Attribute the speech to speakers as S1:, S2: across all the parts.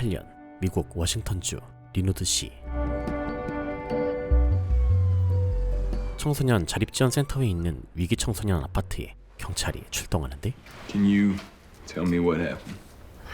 S1: 2018년 미국 워싱턴주 리노드시 청소년 자립지원센터에 있는 위기 청소년 아파트에 경찰이 출동하는데
S2: Can you tell me what happened?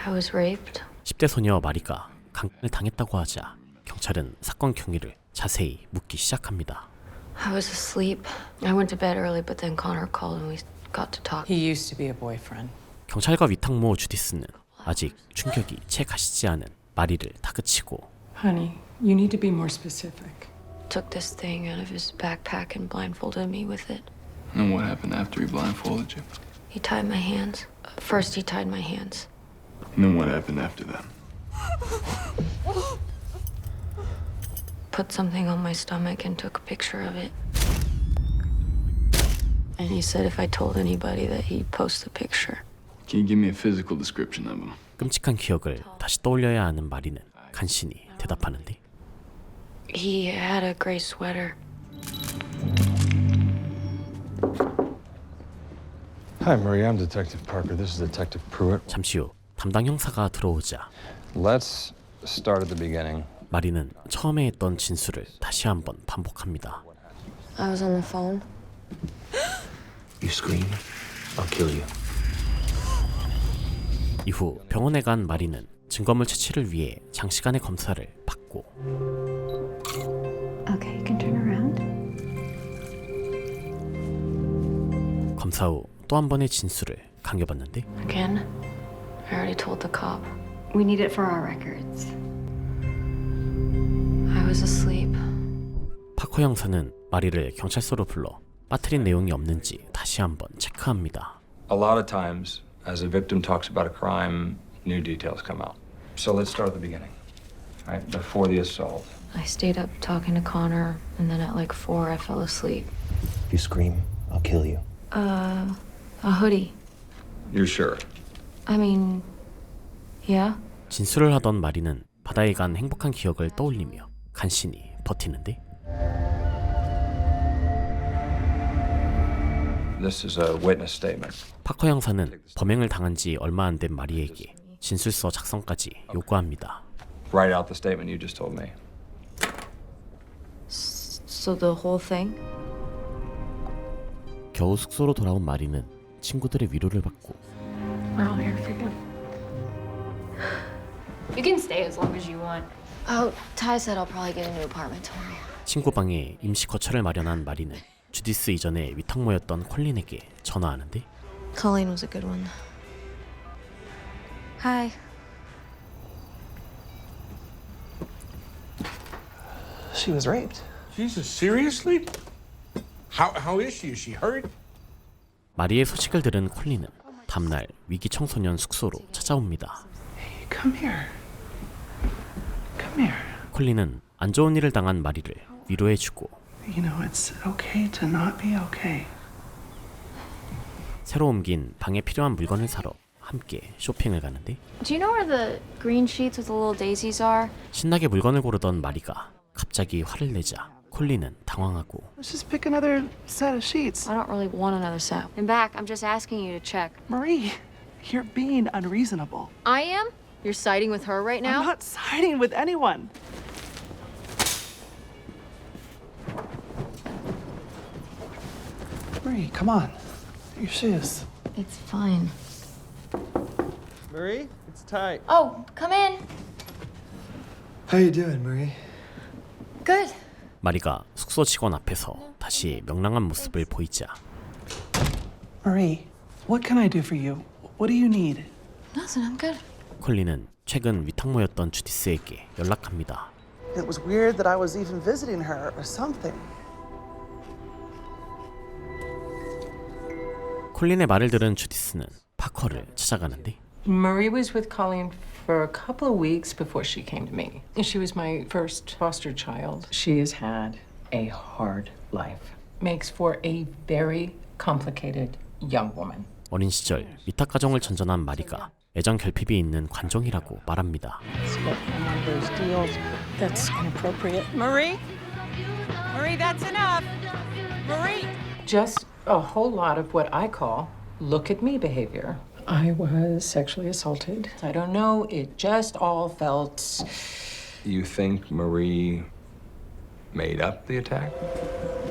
S3: I was raped.
S1: 10대 소녀 마리가 강간을 당했다고 하자 경찰은 사건 경위를 자세히 묻기 시작합니다.
S3: I was asleep. I went to bed early, but then Connor called and we got to talk.
S4: He used to be a boyfriend.
S1: 경찰과 위탁모 주디스는 아직 충격이 채 가시지 않은 마리를 다그치고
S4: Honey, you need to be more specific.
S3: Took this thing out of his backpack and blindfolded me with it.
S2: And what happened after he blindfolded you?
S3: He tied my hands. First, he tied my hands.
S2: And then what happened after that?
S3: Put something on my stomach and took a picture of it. And he said if I told anybody that he'd post the picture.
S2: Can you give me a physical description of him?
S1: 끔찍한 기억을 다시 떠올려야 하는 마리는 간신히 대답하는데
S3: He had a gray sweater.
S5: Hi, Marie. I'm Detective Parker. This is Detective Pruitt.
S1: 잠시 후 담당 형사가 들어오자
S5: Let's start at the beginning.
S1: 마리는 처음에 했던 진술을 다시 한번 반복합니다.
S3: I was on the phone.
S6: You scream, I'll kill you.
S1: 이후 병원에 간 마리는 증거물 채취를 위해 장시간의 검사를 받고
S7: Okay, you can turn around.
S1: 검사 후 또 한 번의 진술을 강요받는데
S3: Again? I already told the cop.
S7: We need it for our records.
S3: I was asleep.
S1: 파커 형사는 마리를 경찰서로 불러 빠뜨린 내용이 없는지 다시 한번 체크합니다.
S5: A lot of times, as a victim talks about a crime, new details come out. So let's start at the beginning. Right, before the assault.
S3: I stayed up talking to Connor, and then at like 4 I fell asleep.
S6: You scream, I'll kill you.
S3: A hoodie.
S5: You're sure?
S3: I mean, yeah.
S1: 진술을 하던 마리는 바다에 간 행복한 기억을 떠올리며 간신히 버티는데
S5: This is a witness statement.
S1: 파커 형사는 범행을 당한 지 얼마 안 된 마리에게 진술서 작성까지 요구합니다.
S5: Write out the statement you just told me.
S3: So the whole thing?
S1: 겨우 숙소로 돌아온 마리는 친구들의 위로를 받고
S3: We're all here for you.
S7: You can stay as long as you want.
S3: Oh, Ty said I'll probably get a new apartment tomorrow.
S1: 친구 방에 임시 거처를 마련한 마리는 주디스 이전에 위탁모였던 콜린에게 전화하는데
S3: Colleen was a good one. Hi.
S6: She was raped.
S8: Jesus, seriously? How is she? Is she hurt?
S1: 마리의 소식을 들은 콜린은 다음날 위기 청소년 숙소로 찾아옵니다.
S4: Hey, come here. Come here.
S1: 콜린은 안 좋은 일을 당한 마리를 위로해주고
S4: You know, it's okay to not be okay.
S1: 새로 옮긴 방에 필요한 물건을 사러 함께 쇼핑을 가는데
S7: Do you know where the green sheets with the little daisies are?
S1: 신나게 물건을 고르던 마리가 갑자기 화를 내자 콜린은 당황하고
S4: Let's just pick another set of sheets.
S3: I don't really want another set.
S7: In back, I'm just asking you to check.
S4: Marie, you're being unreasonable.
S7: I am? You're siding with her right now?
S4: I'm not siding with anyone. Marie, come on. Your shoes.
S3: It's fine.
S9: Marie, it's tight.
S7: Oh, come in.
S6: How you doing, Marie?
S7: Good.
S1: 마리가 숙소 직원 앞에서 다시 명랑한 모습을 보이자
S4: Marie, what can I do for you? What do you need?
S3: Nothing, I'm good.
S1: 콜린은 최근 위탁모였던 주디스에게 연락합니다.
S4: It was weird that I was even visiting her or something.
S1: 콜린의 말을 들은 주디스는 파커를 찾아가는데
S10: Marie was with Colleen for a couple of weeks before she came to me. She was my first foster child. She has had a hard life. Makes for a very complicated young woman.
S1: 어린 시절 위탁 가정을 전전한 마리가 애정 결핍이 있는 관종이라고 말합니다.
S10: One of those deals that's inappropriate. Marie? Marie, that's enough. Marie! Just a whole lot of what I call look at me behavior. I was sexually assaulted. I don't know, it just all felt...
S5: You think Marie made up the attack?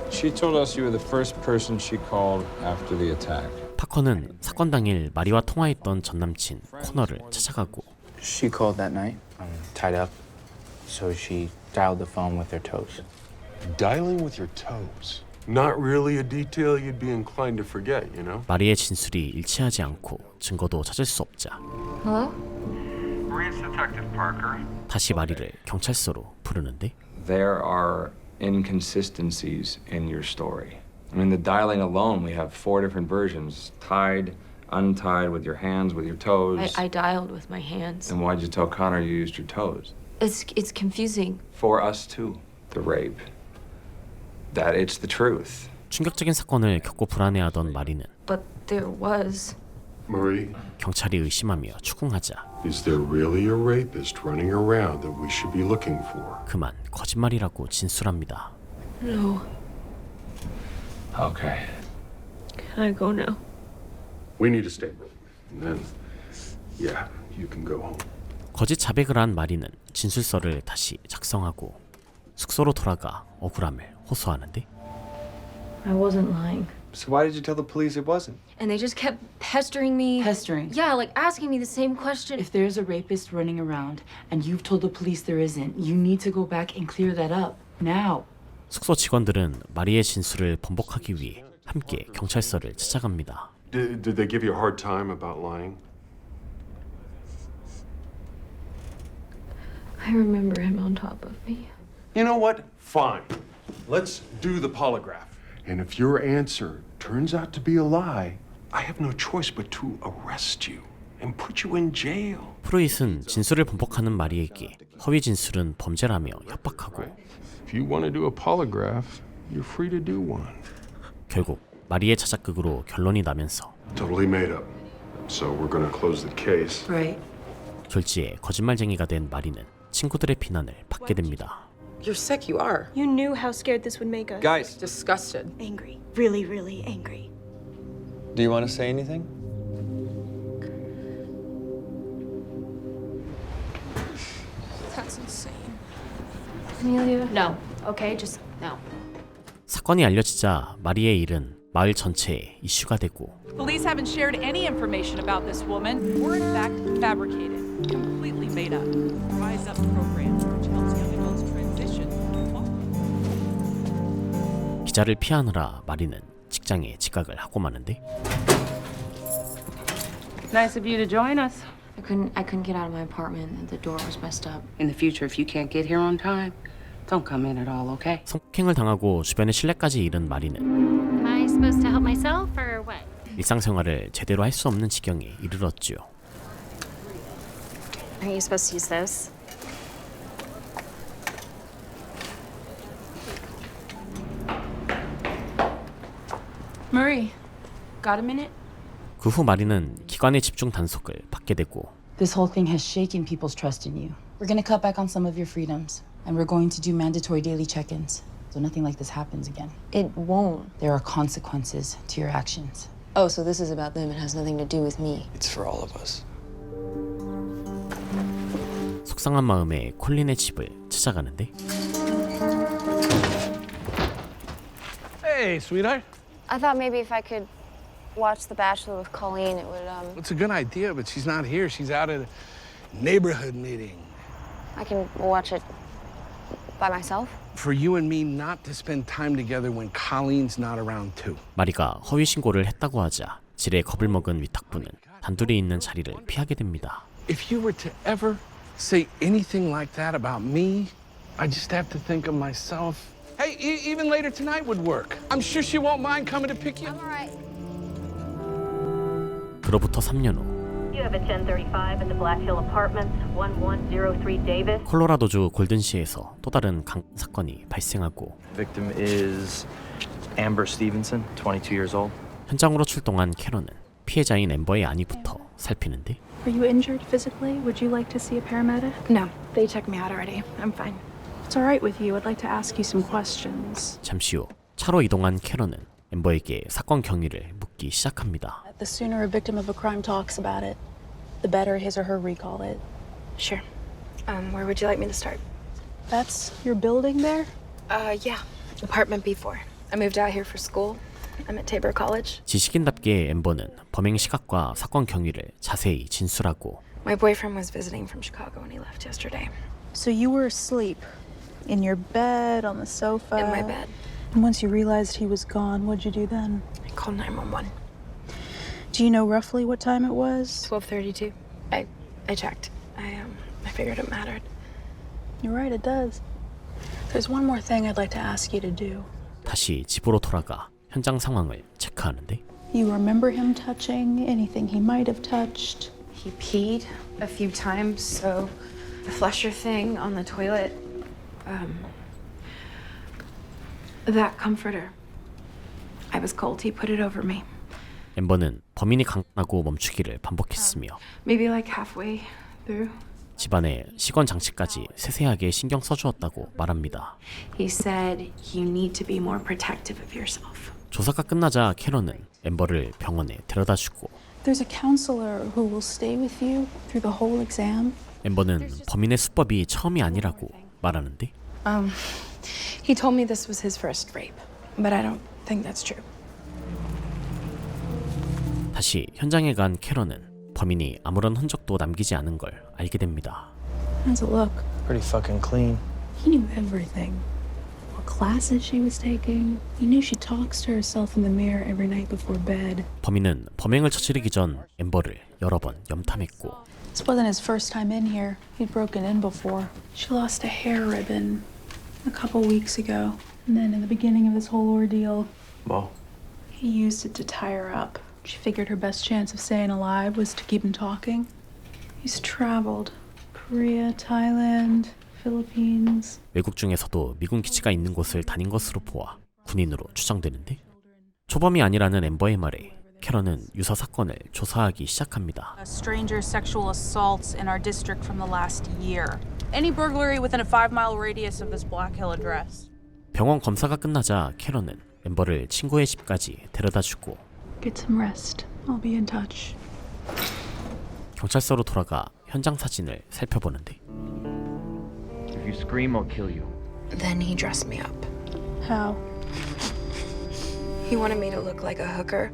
S9: She told us you were the first person she called after the attack.
S1: 파커는 사건 당일 마리와 통화했던 전남친 코너를 찾아가고
S11: She called that night. I'm tied up, so she dialed the phone with her toes.
S8: Dialing with your toes. Not really a detail you'd be inclined to forget, you know?
S1: 마리의 진술이 일치하지 않고 증거도 찾을 수 없자
S3: Hello?
S5: Marie's Detective Parker.
S1: 다시 마리를 경찰서로 부르는데
S5: There are inconsistencies in your story. I mean, the dialing alone, we have 4 different versions. Tied, untied, with your hands, with your toes.
S3: I dialed with my hands.
S5: And why'd you tell Connor you used your toes?
S3: It's confusing.
S5: For us too. The rape. That it's the truth.
S1: 충격적인 사건을 겪고 불안해하던 마리는
S3: But there was.
S8: Marie,
S1: 경찰이 의심하며 추궁하자
S8: is there really a rapist running around that we should be looking for?
S1: 그만 거짓말이라고 진술합니다.
S3: No.
S5: Okay.
S3: Can I go now?
S8: We need a statement. And then, yeah, you can go home.
S1: 거짓 자백을 한 마리는 진술서를 다시 작성하고 숙소로 돌아가 억울함을 호소하는데
S3: I wasn't lying.
S6: So why did you tell the police it wasn't?
S3: And they just kept pestering me.
S12: Pestering?
S3: Yeah, like asking me the same question.
S12: If there's a rapist running around and you've told the police there isn't, you need to go back and clear that up. Now.
S1: 숙소 직원들은 마리의 진술을 번복하기 위해 함께 경찰서를 찾아갑니다.
S8: Did they give you a hard time about lying?
S3: I remember him on top of me.
S8: You know what? Fine. Let's do the polygraph. And if your answer turns out to be a lie, I have no choice but to arrest you and put you in jail.
S1: 프로잇은 진술을 번복하는 마리에게 허위 진술은 범죄라며 협박하고
S8: If you want to do a polygraph, you're free to do one.
S1: 결국 마리의 자작극으로 결론이 나면서
S8: Totally made up. So we're going to close the case.
S12: Right.
S1: 졸지에 거짓말쟁이가 된 마리는 친구들의 비난을 받게 됩니다.
S10: You're sick, you are.
S7: You knew how scared this would make us.
S6: Guys,
S10: Disgusted.
S7: Angry. Really, really angry.
S6: do you want to say anything?
S7: That's insane.
S3: Amelia?
S7: No. Okay, just no.
S1: 사건이 알려지자 마리의 일은 마을 전체에 이슈가 되고
S13: Police haven't shared any information about this woman, or in fact fabricated, completely made up. Rise Up program, which helps young adults transition.
S1: 기자를 피하느라 마리는 직장에 지각을 하고 마는데
S12: Nice of you to join us.
S3: I couldn't get out of my apartment and the door was messed up.
S12: In the future, if you can't get here on time, don't come in at all, okay?
S1: 성폭행을 당하고 주변의 신뢰까지 잃은 마리는
S7: Am I supposed to help myself or what?
S1: 일상생활을 제대로 할 수 없는 지경에 이르렀죠.
S7: Are you supposed to use those?
S12: Marie, got a minute?
S1: 그 후 마리는 기관의 집중 단속을 받게 되고
S12: This whole thing has shaken people's trust in you. We're going to cut back on some of your freedoms, and we're going to do mandatory daily check-ins, so nothing like this happens again.
S3: It won't.
S12: There are consequences to your actions.
S3: Oh, so this is about them. It has nothing to do with me.
S6: It's for all of us.
S1: 속상한 마음에 콜린의 집을 찾아가는데
S8: Hey, sweetheart.
S7: I thought maybe if I could watch The Bachelor with Colleen, it would,
S8: It's a good idea, but she's not here. She's out at a neighborhood meeting.
S7: I can watch it by myself.
S8: For you and me not to spend time together when Colleen's not around too.
S1: 마리가 허위 신고를 했다고 하자 지레 겁을 먹은 위탁부는 단둘이 있는 자리를 피하게 됩니다.
S8: If you were to ever say anything like that about me, I just have to think of myself. Hey, even later tonight would work. I'm sure she won't mind coming to pick you.
S7: I'm all right.
S1: 그로부터 3년 후
S13: You have a 1035 at the Black Hill Apartments, 1103 Davis.
S1: 콜로라도주 골든시에서 또 다른 강 사건이 발생하고
S11: Victim is Amber Stevenson, 22 years old.
S1: 현장으로 출동한 캐런은 피해자인 엠버의 아니부터 살피는데
S7: Are you injured physically? Would you like to see a paramedic? No, they checked me out already. I'm fine. It's all right with you. I'd like to ask you some questions.
S1: 잠시 후 차로 이동한 캐런은 엠버에게 사건 경위를 묻기 시작합니다.
S7: The sooner a victim of a crime talks about it, the better his or her recall it.
S3: Sure. Where would you like me to start?
S7: That's your building there?
S3: Yeah. Apartment B4. I moved out here for school. I'm at Tabor College.
S1: 지식인답게 엠버는 범행 시각과 사건 경위를 자세히 진술하고
S3: My boyfriend was visiting from Chicago when he left yesterday.
S7: So you were asleep in your bed, on the sofa.
S3: In my bed.
S7: And once you realized he was gone, what'd you do then?
S3: I called 911.
S7: Do you know roughly what time it was?
S3: 12:32. I checked. I figured it mattered.
S7: You're right, it does. There's one more thing I'd like to ask you to do.
S1: 다시 집으로 돌아가 현장 상황을 체크하는데
S7: You remember him touching anything he might have touched?
S3: He peed a few times, so the flusher thing on the toilet, that comforter. I was cold. He put it over me.
S1: 엠버는 범인이 강하고 멈추기를 반복했으며
S3: Maybe like halfway through.
S1: 집안의 시건 장치까지 세세하게 신경 써주었다고 말합니다.
S3: He said you need to be more protective of yourself.
S1: 조사가 끝나자 캐런은 엠버를 병원에 데려다주고
S7: There's a counselor who will stay with you through the whole exam.
S1: 엠버는 범인의 수법이 처음이 아니라고 말하는데
S3: He told me this was his first rape, but I don't think that's true.
S1: 다시 현장에 간 캐런은 범인이 아무런 흔적도 남기지 않은 걸 알게 됩니다.
S7: How's it look?
S11: Pretty fucking clean.
S7: He knew everything. What classes she was taking. He knew she talks to herself in the mirror every night before bed.
S1: 범인은 범행을 저지르기 전 엠버를 여러 번 염탐했고
S7: This wasn't his first time in here. He'd broken in before. She lost a hair ribbon a couple weeks ago. And then in the beginning of this whole ordeal,
S11: Well,
S7: he used it to tie her up. She figured her best chance of staying alive was to keep him talking. He's traveled. Korea, Thailand, Philippines.
S1: 외국 중에서도 미군 기지가 있는 곳을 다닌 것으로 보아 군인으로 추정되는데 초범이 아니라는 엠버의 말에 캐런은 유사 사건을 조사하기 시작합니다.
S13: Stranger sexual assaults in our district from the last year. Any burglary within a 5-mile radius of this Black Hill address.
S1: 병원 검사가 끝나자 캐런은 엠버를 친구의 집까지 데려다주고
S7: Get some rest. I'll be in touch.
S1: 경찰서로 돌아가 현장 사진을 살펴보는데
S14: If you scream, I'll kill you.
S3: Then he dressed me up.
S7: How?
S3: He wanted me to look like a hooker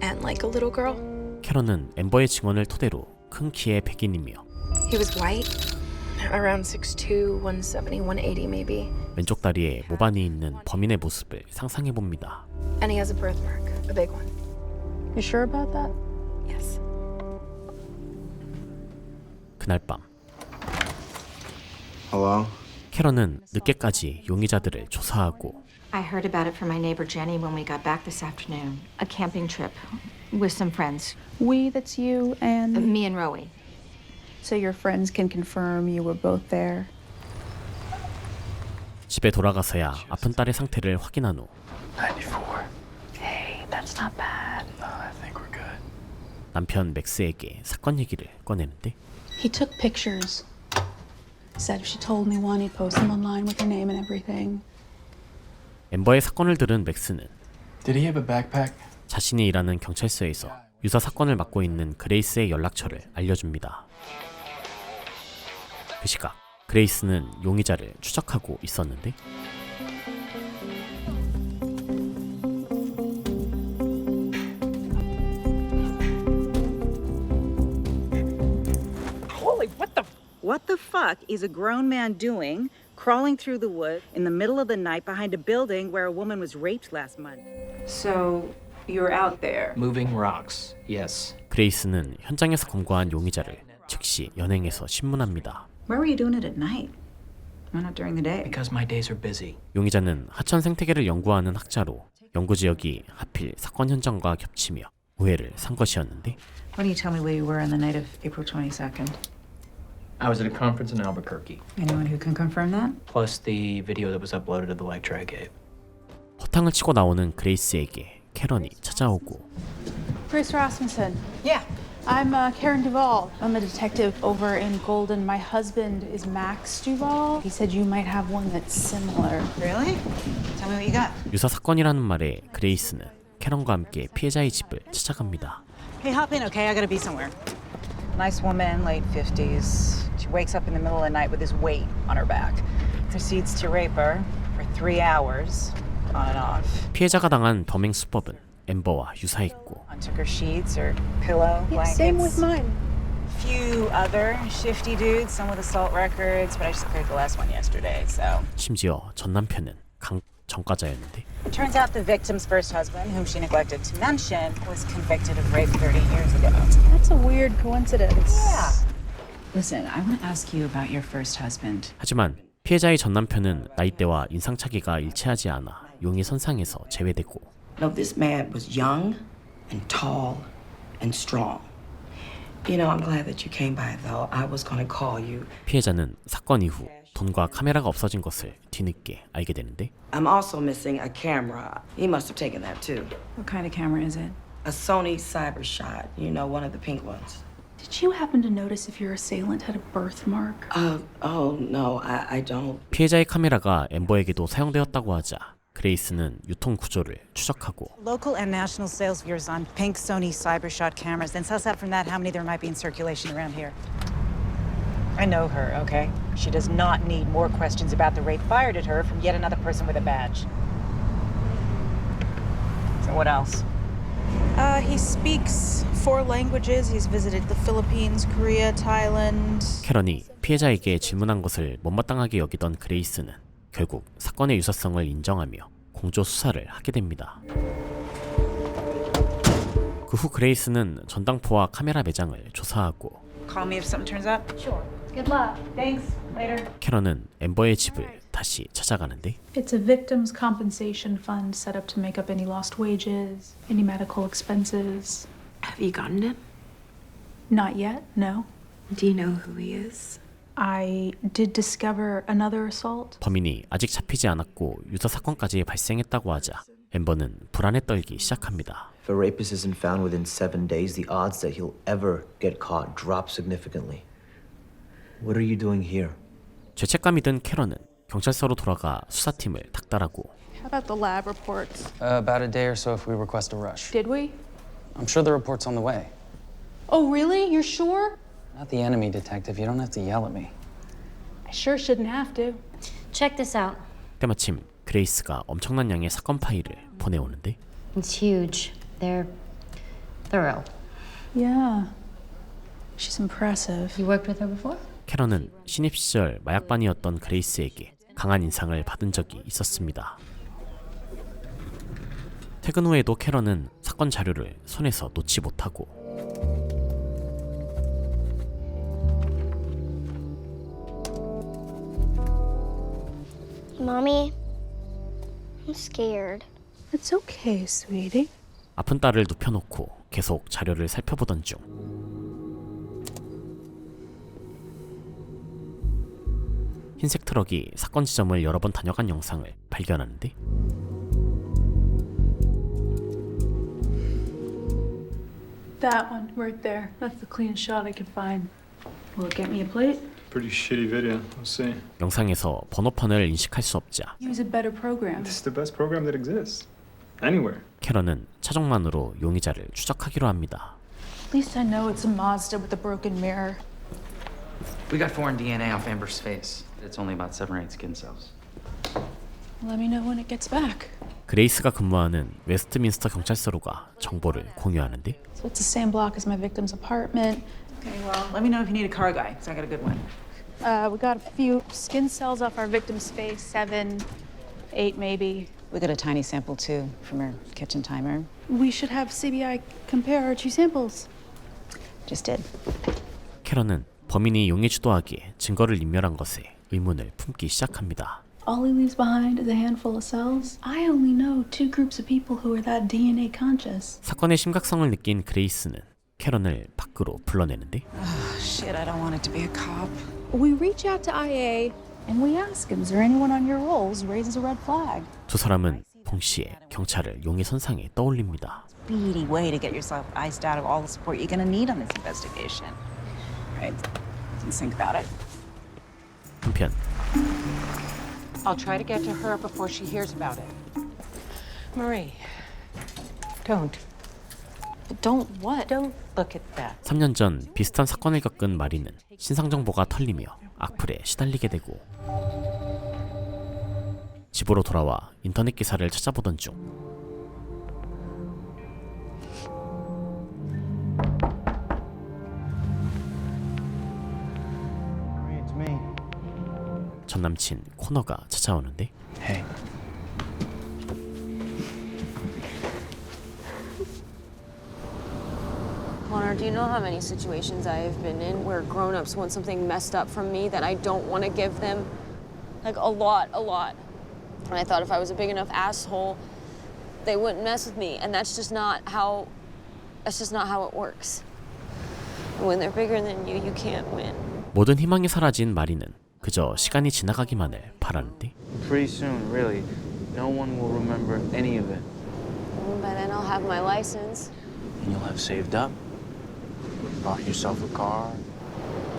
S3: and like a little girl.
S1: 캐런은 엠버의 증언을 토대로 큰 키의 백인이며
S3: He was white, around 6'2", 170, 180 maybe.
S1: 왼쪽 다리에 모반이 있는 범인의 모습을 상상해봅니다.
S3: And he has a birthmark, a big one.
S7: You sure about that?
S3: Yes.
S1: 그날 밤
S6: Hello?
S1: 캐런은 늦게까지 용의자들을 조사하고
S15: I heard about it from my neighbor Jenny when we got back this afternoon. A camping trip with some friends.
S7: We, that's you and...
S15: Me and Rowie.
S7: So your friends can confirm you were both there?
S1: 집에 돌아가서야 아픈 딸의 상태를 확인한 후
S6: 94.
S7: Hey, that's not bad.
S6: No, I think we're good.
S1: 남편 맥스에게 사건 얘기를 꺼내는데
S7: He took pictures. Said if she told me one, he'd post them online with her name and everything.
S1: 엠버의 사건을 들은 맥스는
S6: Did he have a backpack?
S1: 자신이 일하는 경찰서에서 유사 사건을 맡고 있는 그레이스의 연락처를 알려줍니다. 그 시각 그레이스는 용의자를 추적하고 있었는데
S16: Holy, what the fuck is a grown man doing crawling through the woods in the middle of the night behind a building where a woman was raped last month?
S10: So you're out there.
S14: Moving rocks, yes.
S1: 그레이스는 현장에서 검거한 용의자를 즉시 연행해서 신문합니다.
S16: Where were you doing it at night? Why not during the day?
S14: Because my days are busy.
S1: 용의자는 하천 생태계를 연구하는 학자로 연구 지역이 하필 사건 현장과 겹치며 오해를 산 것이었는데
S16: Why don't you tell me where you were on the night of April 22nd?
S14: I was at a conference in Albuquerque.
S16: Anyone who can confirm that?
S14: Plus the video that was uploaded to the lecture I gave.
S1: 허탕을 치고 나오는 그레이스에게 캐런이 찾아오고
S7: Grace Rasmussen.
S16: Yeah.
S7: I'm Karen Duvall. I'm a detective over in Golden. My husband is Max Duvall. He said you might have one that's similar.
S16: Really? Tell me what you got.
S1: 유사 사건이라는 말에 그레이스는 캐런과 함께 피해자의 집을 찾아갑니다.
S16: Hey, hop in, okay? I gotta be somewhere. Nice woman, late 50s. She wakes up in the middle of the night with this weight on her back. Proceeds to rape her for 3 hours, on and off.
S1: 피해자가 당한 범행 수법은 엠버와 유사했고
S16: Took her sheets, her pillow, blankets.
S3: Same with mine.
S16: Few other shifty dudes, some with assault records, but I just cleared the last one yesterday, so.
S1: 심지어 전 남편은 전과자였는데
S16: It turns out the victim's first husband, whom she neglected to mention, was convicted of rape 30 years ago.
S7: That's a weird coincidence.
S16: Yeah.
S12: Listen, I want to ask you about your first husband.
S1: 하지만 피해자의 전 남편은 나이대와 인상차기가 일치하지 않아 용의 선상에서 제외되고
S17: No, this man was young and tall and strong. You know, I'm glad that you came by, though. I was going to call you.
S1: 피해자는 사건 이후 돈과 카메라가 없어진 것을 뒤늦게 알게 되는데
S17: I'm also missing a camera. He must have taken that, too.
S12: What kind of camera is it?
S17: A Sony CyberShot. You know, one of the pink ones.
S7: Did you happen to notice if your assailant had a birthmark?
S17: Oh, no, I don't.
S1: 피해자의 카메라가 엠버에게도 사용되었다고 하자 그레이스는 유통 구조를 추적하고
S16: Local and national sales figures on pink Sony CyberShot cameras, then suss out from that how many there might be in circulation around here. I know her, okay? She does not need more questions about the rape fired at her from yet another person with a badge. So what else?
S3: He speaks 4 languages. He's visited the Philippines, Korea, Thailand.
S1: 캐런이 피해자에게 질문한 것을 못마땅하게 여기던 그레이스는 결국 사건의 유사성을 인정하며 공조 수사를 하게 됩니다. 그 후 그레이스는 전당포와 카메라 매장을 조사하고
S16: Call me if something turns up. Sure. Good luck. Thanks. Later.
S1: 캐런은 엠버의 집을 다시 찾아가는데
S7: It's a victim's compensation fund set up to make up any lost wages, any medical expenses.
S3: Have you gotten him?
S7: Not yet, no.
S3: Do you know who he is?
S7: I did discover another assault.
S1: 범인이 아직 잡히지 않았고 유사 사건까지 발생했다고 하자 엠버는 불안에 떨기 시작합니다.
S18: If a rapist isn't found within 7 days, the odds that he'll ever get caught drop significantly. What are you doing here?
S1: 죄책감이 든 캐런은 경찰서로 돌아가 수사팀을 닥달하고
S7: How about the lab reports?
S6: About a day or so if we request a rush.
S7: Did we?
S6: I'm sure the report's on the way.
S7: Oh, really? You're sure?
S6: Not the enemy, detective. You don't have to yell at me.
S7: I sure shouldn't have to.
S15: Check this out.
S1: 때마침 그레이스가 엄청난 양의 사건 파일을 보내오는데
S15: It's huge. They're thorough.
S7: Yeah. She's impressive.
S15: You worked with her before?
S1: 캐런은 신입 시절 마약반이었던 그레이스에게 강한 인상을 받은 적이 있었습니다. 퇴근 후에도 캐런은 사건 자료를 손에서 놓지 못하고
S19: Mommy, I'm scared.
S7: It's okay, sweetie.
S1: 아픈 딸을 눕혀놓고 계속 자료를 살펴보던 중 흰색 트럭이 사건 지점을 여러 번 다녀간 영상을 발견하는데
S7: That one, right there. That's the cleanest shot I could find. Will it get me a plate?
S2: Pretty shitty video. We'll see.
S1: 영상에서 번호판을 인식할 수 없자
S7: Use a better program.
S2: This is the best program that exists. Anywhere.
S1: 캐런은 차종만으로 용의자를 추적하기로 합니다.
S7: At least I know it's a Mazda with a broken mirror.
S14: We got foreign DNA off Amber's face. It's only about 7 or 8 skin cells.
S7: Let me know when it gets back.
S1: 그레이스가 근무하는 웨스트민스터 경찰서로가 정보를 공유하는데
S7: So it's the same block as my victim's apartment.
S16: Okay, well, let me know if you need a car guy, because I got a good one.
S7: We got a few skin cells off our victim's face, 7, 8 maybe.
S16: We got a tiny sample, too, from her kitchen timer.
S7: We should have CBI compare our 2 samples.
S16: Just did.
S1: 캐런은 범인이 용의 주도하기에 증거를 인멸한 것에 의문을 품기 시작합니다.
S7: All he leaves behind is a handful of cells. I only know 2 groups of people who are that DNA conscious.
S1: 사건의 심각성을 느낀 그레이스는 캐런을 밖으로 불러내는데
S16: Shit, I don't want it to be a cop.
S7: We reach out to IA and we ask him, is there anyone on your rolls who raises a red flag?
S1: 두 사람은 동시에 경찰을 용의 선상에 떠올립니다.
S16: Speedy way to get yourself iced out of all the support you're gonna need on this investigation. Right? Didn't think about it.
S1: 한편
S16: I'll try to get to her before she hears about it.
S3: Marie,
S16: Don't.
S12: Don't what?
S16: Don't look at that.
S1: 3년 전 비슷한 사건을 겪은 마리는 신상 정보가 털리며 악플에 시달리게 되고 집으로 돌아와 인터넷 기사를 찾아보던 중 전 남친 코너가 찾아오는데
S11: Hey.
S20: Connor, do you know how many situations I've been in where grown-ups want something messed up from me that I don't want to give them? Like, a lot. And I thought if I was a big enough asshole, they wouldn't mess with me. And that's just not how it works. When they're bigger than you can't win.
S1: 모든 희망이 사라진 마리는 그저 시간이 지나가기만을 바라는데
S11: Pretty soon, really. No one will remember any of it.
S20: By then I'll have my license.
S11: And you'll have saved up, bought yourself a car.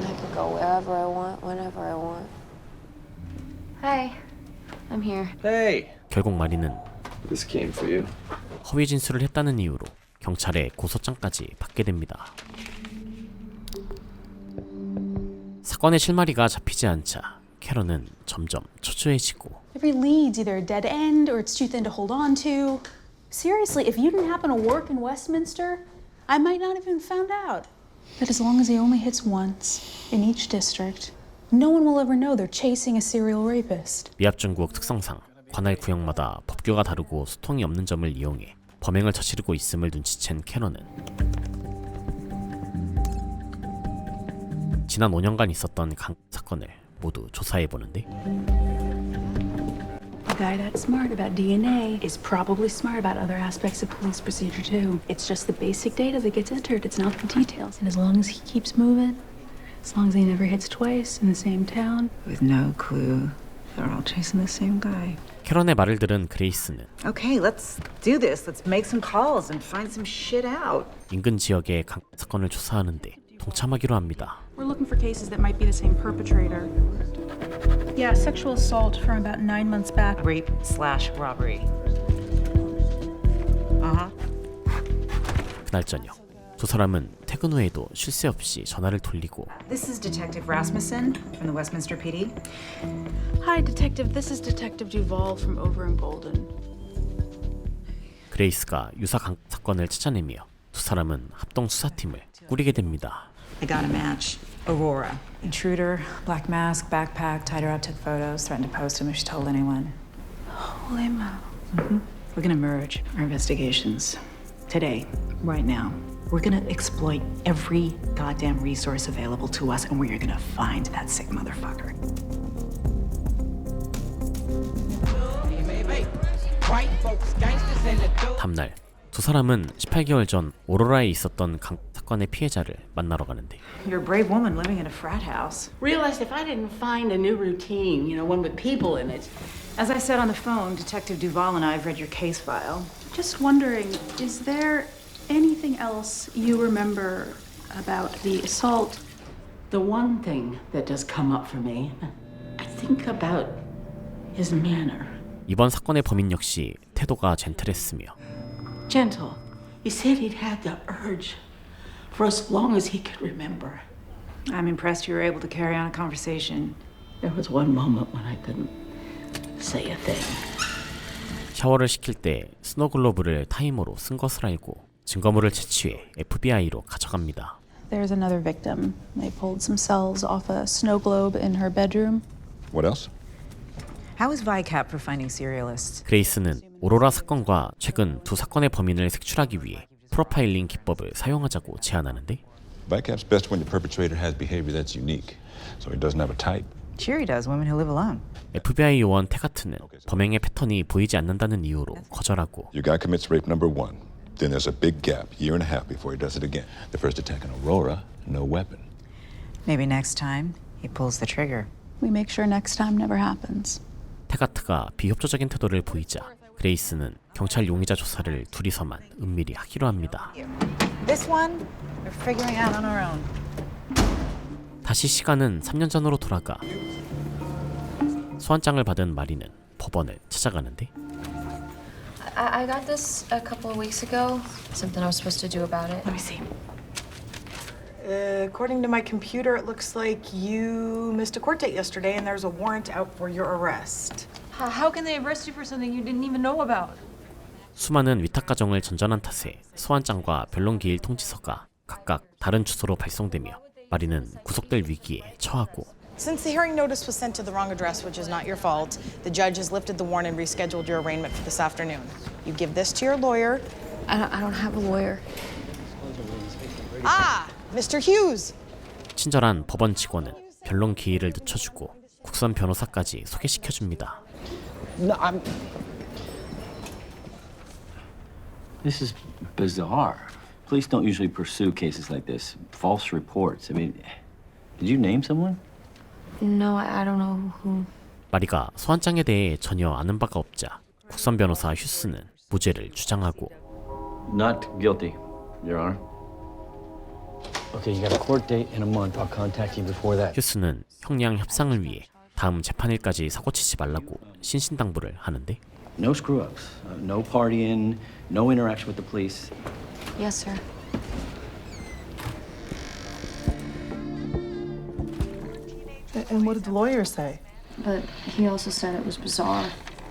S20: I could go wherever I want, whenever I want. Hi, I'm here.
S18: Hey.
S1: 결국 마리는
S2: This came for you.
S1: 허위 진술을 했다는 이유로 경찰에 고소장까지 받게 됩니다. 사건의 실마리가 잡히지 않자 캐런은 점점 초조해지고
S7: Every lead's either a dead end or it's too thin to hold on to. Seriously, if you didn't happen to work in Westminster, I might not have even found out. But as long as he only hits once in each district, no one will ever know they're chasing a serial rapist.
S1: 미합중국 특성상 관할 구역마다 법규가 다르고 소통이 없는 점을 이용해 범행을 저지르고 있음을 눈치챈 캐런은 지난 5년간 있었던 강 사건을 모두 조사해보는데
S7: A guy that's smart about DNA is probably smart about other aspects of police procedure too. It's just the basic data that gets entered, it's not the details. And as long as he keeps moving, as long as he never hits twice in the same town.
S16: With no clue, they're all chasing the same guy.
S1: 캐런의 말을 들은 그레이스는
S16: Okay, let's do this. Let's make some calls and find some shit out.
S1: 인근 지역의 강 사건을 조사하는데 동참하기로 합니다.
S7: We're looking for cases that might be the same perpetrator. Yeah, sexual assault from about 9 months back.
S16: Rape/robbery.
S1: 그날 저녁 두 사람은 퇴근 후에도 쉴 새 없이 전화를 돌리고
S16: This is Detective Rasmussen from the Westminster PD.
S7: Hi, Detective. This is Detective Duval from over in Golden.
S1: 그레이스가 유사 강 사건을 찾아내며 두 사람은 합동 수사팀을 꾸리게 됩니다.
S16: I got a match. Aurora. Intruder, black mask, backpack, tied her up, took photos, threatened to post them if she told anyone.
S7: Holy moly.
S16: We're gonna merge our investigations. Today, right now. We're gonna exploit every goddamn resource available to us, and we're gonna find that sick motherfucker.
S1: 다음날 두 사람은 18개월 전 오로라에 있었던 강 사건의 피해자를 만나러 가는데
S16: You're a brave woman living in a frat house.
S21: Realized if I didn't find a new routine, one with people in it.
S16: As I said on the phone, Detective Duval and I have read your case file.
S7: Just wondering, is there anything else you remember about the assault?
S21: The one thing that does come up for me, I think about his manner.
S1: 이번 사건의 범인 역시 태도가 젠틀했으며
S21: Gentle. He said he'd had the urge for as long as he could remember.
S16: I'm impressed you were able to carry on a conversation.
S21: There was one moment when I couldn't say a thing.
S1: 샤워를 시킬 때 스노글로브를 타이머로 쓴 것을 알고 증거물을 채취해 FBI로 가져갑니다.
S7: There's another victim. They pulled some cells off a snow globe in her bedroom.
S22: What else?
S16: How is VICAP for finding serialists?
S1: 그레이스는 오로라 사건과 최근 두 사건의 범인을 색출하기 위해 프로파일링 기법을 사용하자고 제안하는데
S22: VICAP's best when the perpetrator has behavior that's unique, so he doesn't have a type.
S16: Cheery does women who live alone.
S1: FBI 요원 테가트는 범행의 패턴이 보이지 않는다는 이유로 거절하고
S22: Your guy commits rape number 1. Then there's a big gap, year and a half before he does it again. The first attack on Aurora, no weapon.
S16: Maybe next time he pulls the trigger.
S7: We make sure next time never happens.
S1: 테가트가 비협조적인 태도를 보이자 그레이스는 경찰 용의자 조사를 둘이서만 은밀히 하기로 합니다.
S16: This one, we're figuring out on our own.
S1: 다시 시간은 3년 전으로 돌아가 소환장을 받은 마리는 법원을 찾아가는데
S20: I got this a couple of weeks ago. Something I was supposed to do about it.
S16: Let me see. According to my computer, it looks like you missed a court date yesterday and there's a warrant out for your arrest.
S13: How can they arrest you for something you didn't even know about?
S1: 수많은 위탁 가정을 전전한 탓에 소환장과 변론기일 통지서가 각각 다른 주소로 발송되며 마리는 구속될 위기에 처하고
S16: Since the hearing notice was sent to the wrong address, which is not your fault, the judge has lifted the warrant and rescheduled your arraignment for this afternoon. You give this to your lawyer.
S20: I don't have a lawyer.
S16: Ah, Mr. Hughes.
S1: 친절한 법원 직원은 변론 기일을 늦춰주고 국선 변호사까지 소개시켜줍니다.
S4: No, This is bizarre. Police don't usually pursue cases like this. False reports. I mean, did you name someone?
S20: No, I don't know who.
S1: 마리가 소환장에 대해 전혀 아는 바가 없자 국선 변호사 휴스는 무죄를 주장하고
S4: Not guilty, Your Honor. Okay, you got a court date in a month. I'll contact you before that.
S1: 휴스는 형량 협상을 위해 다음 재판일까지 사고치지 말라고 신신당부를 하는데
S4: No screw-ups. No partying. No interaction with the police.
S20: Yes, sir.
S16: And what did the lawyer say?
S20: But he also said it was bizarre.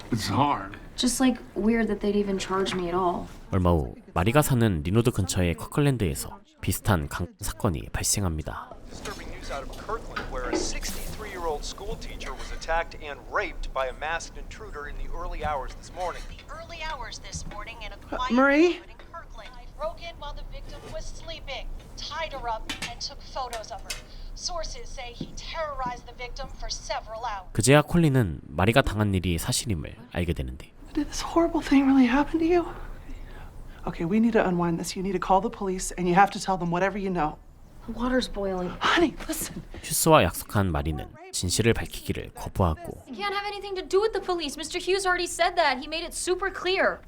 S4: Bizarre?
S20: Just like weird that they'd even charge me at all.
S1: 얼마 후 마리가 사는 리노드 근처의 커클랜드에서 비슷한 사건이 발생합니다.
S9: Disturbing news out of Kirkland, where a 63-year-old school teacher was attacked and raped by a masked intruder in the early hours this morning.
S23: The early hours this morning in a quiet
S16: Marie?
S23: neighborhood in Kirkland. Broke in while the victim was sleeping, tied her up, and took photos of her. Sources say he terrorized the victim for several hours.
S1: 그제야 콜린은 마리가 당한 일이 사실임을 알게 되는데
S24: Did this horrible thing really happen to you? Okay, we need to unwind this. You need to call the police and you have to tell them whatever you know.
S20: The water's boiling.
S24: Honey, listen.
S1: 휴스와 약속한 마리는 진실을 밝히기를 거부하고
S20: It can't have anything to do with the police. Mr. Hughes already said that. He made it super clear.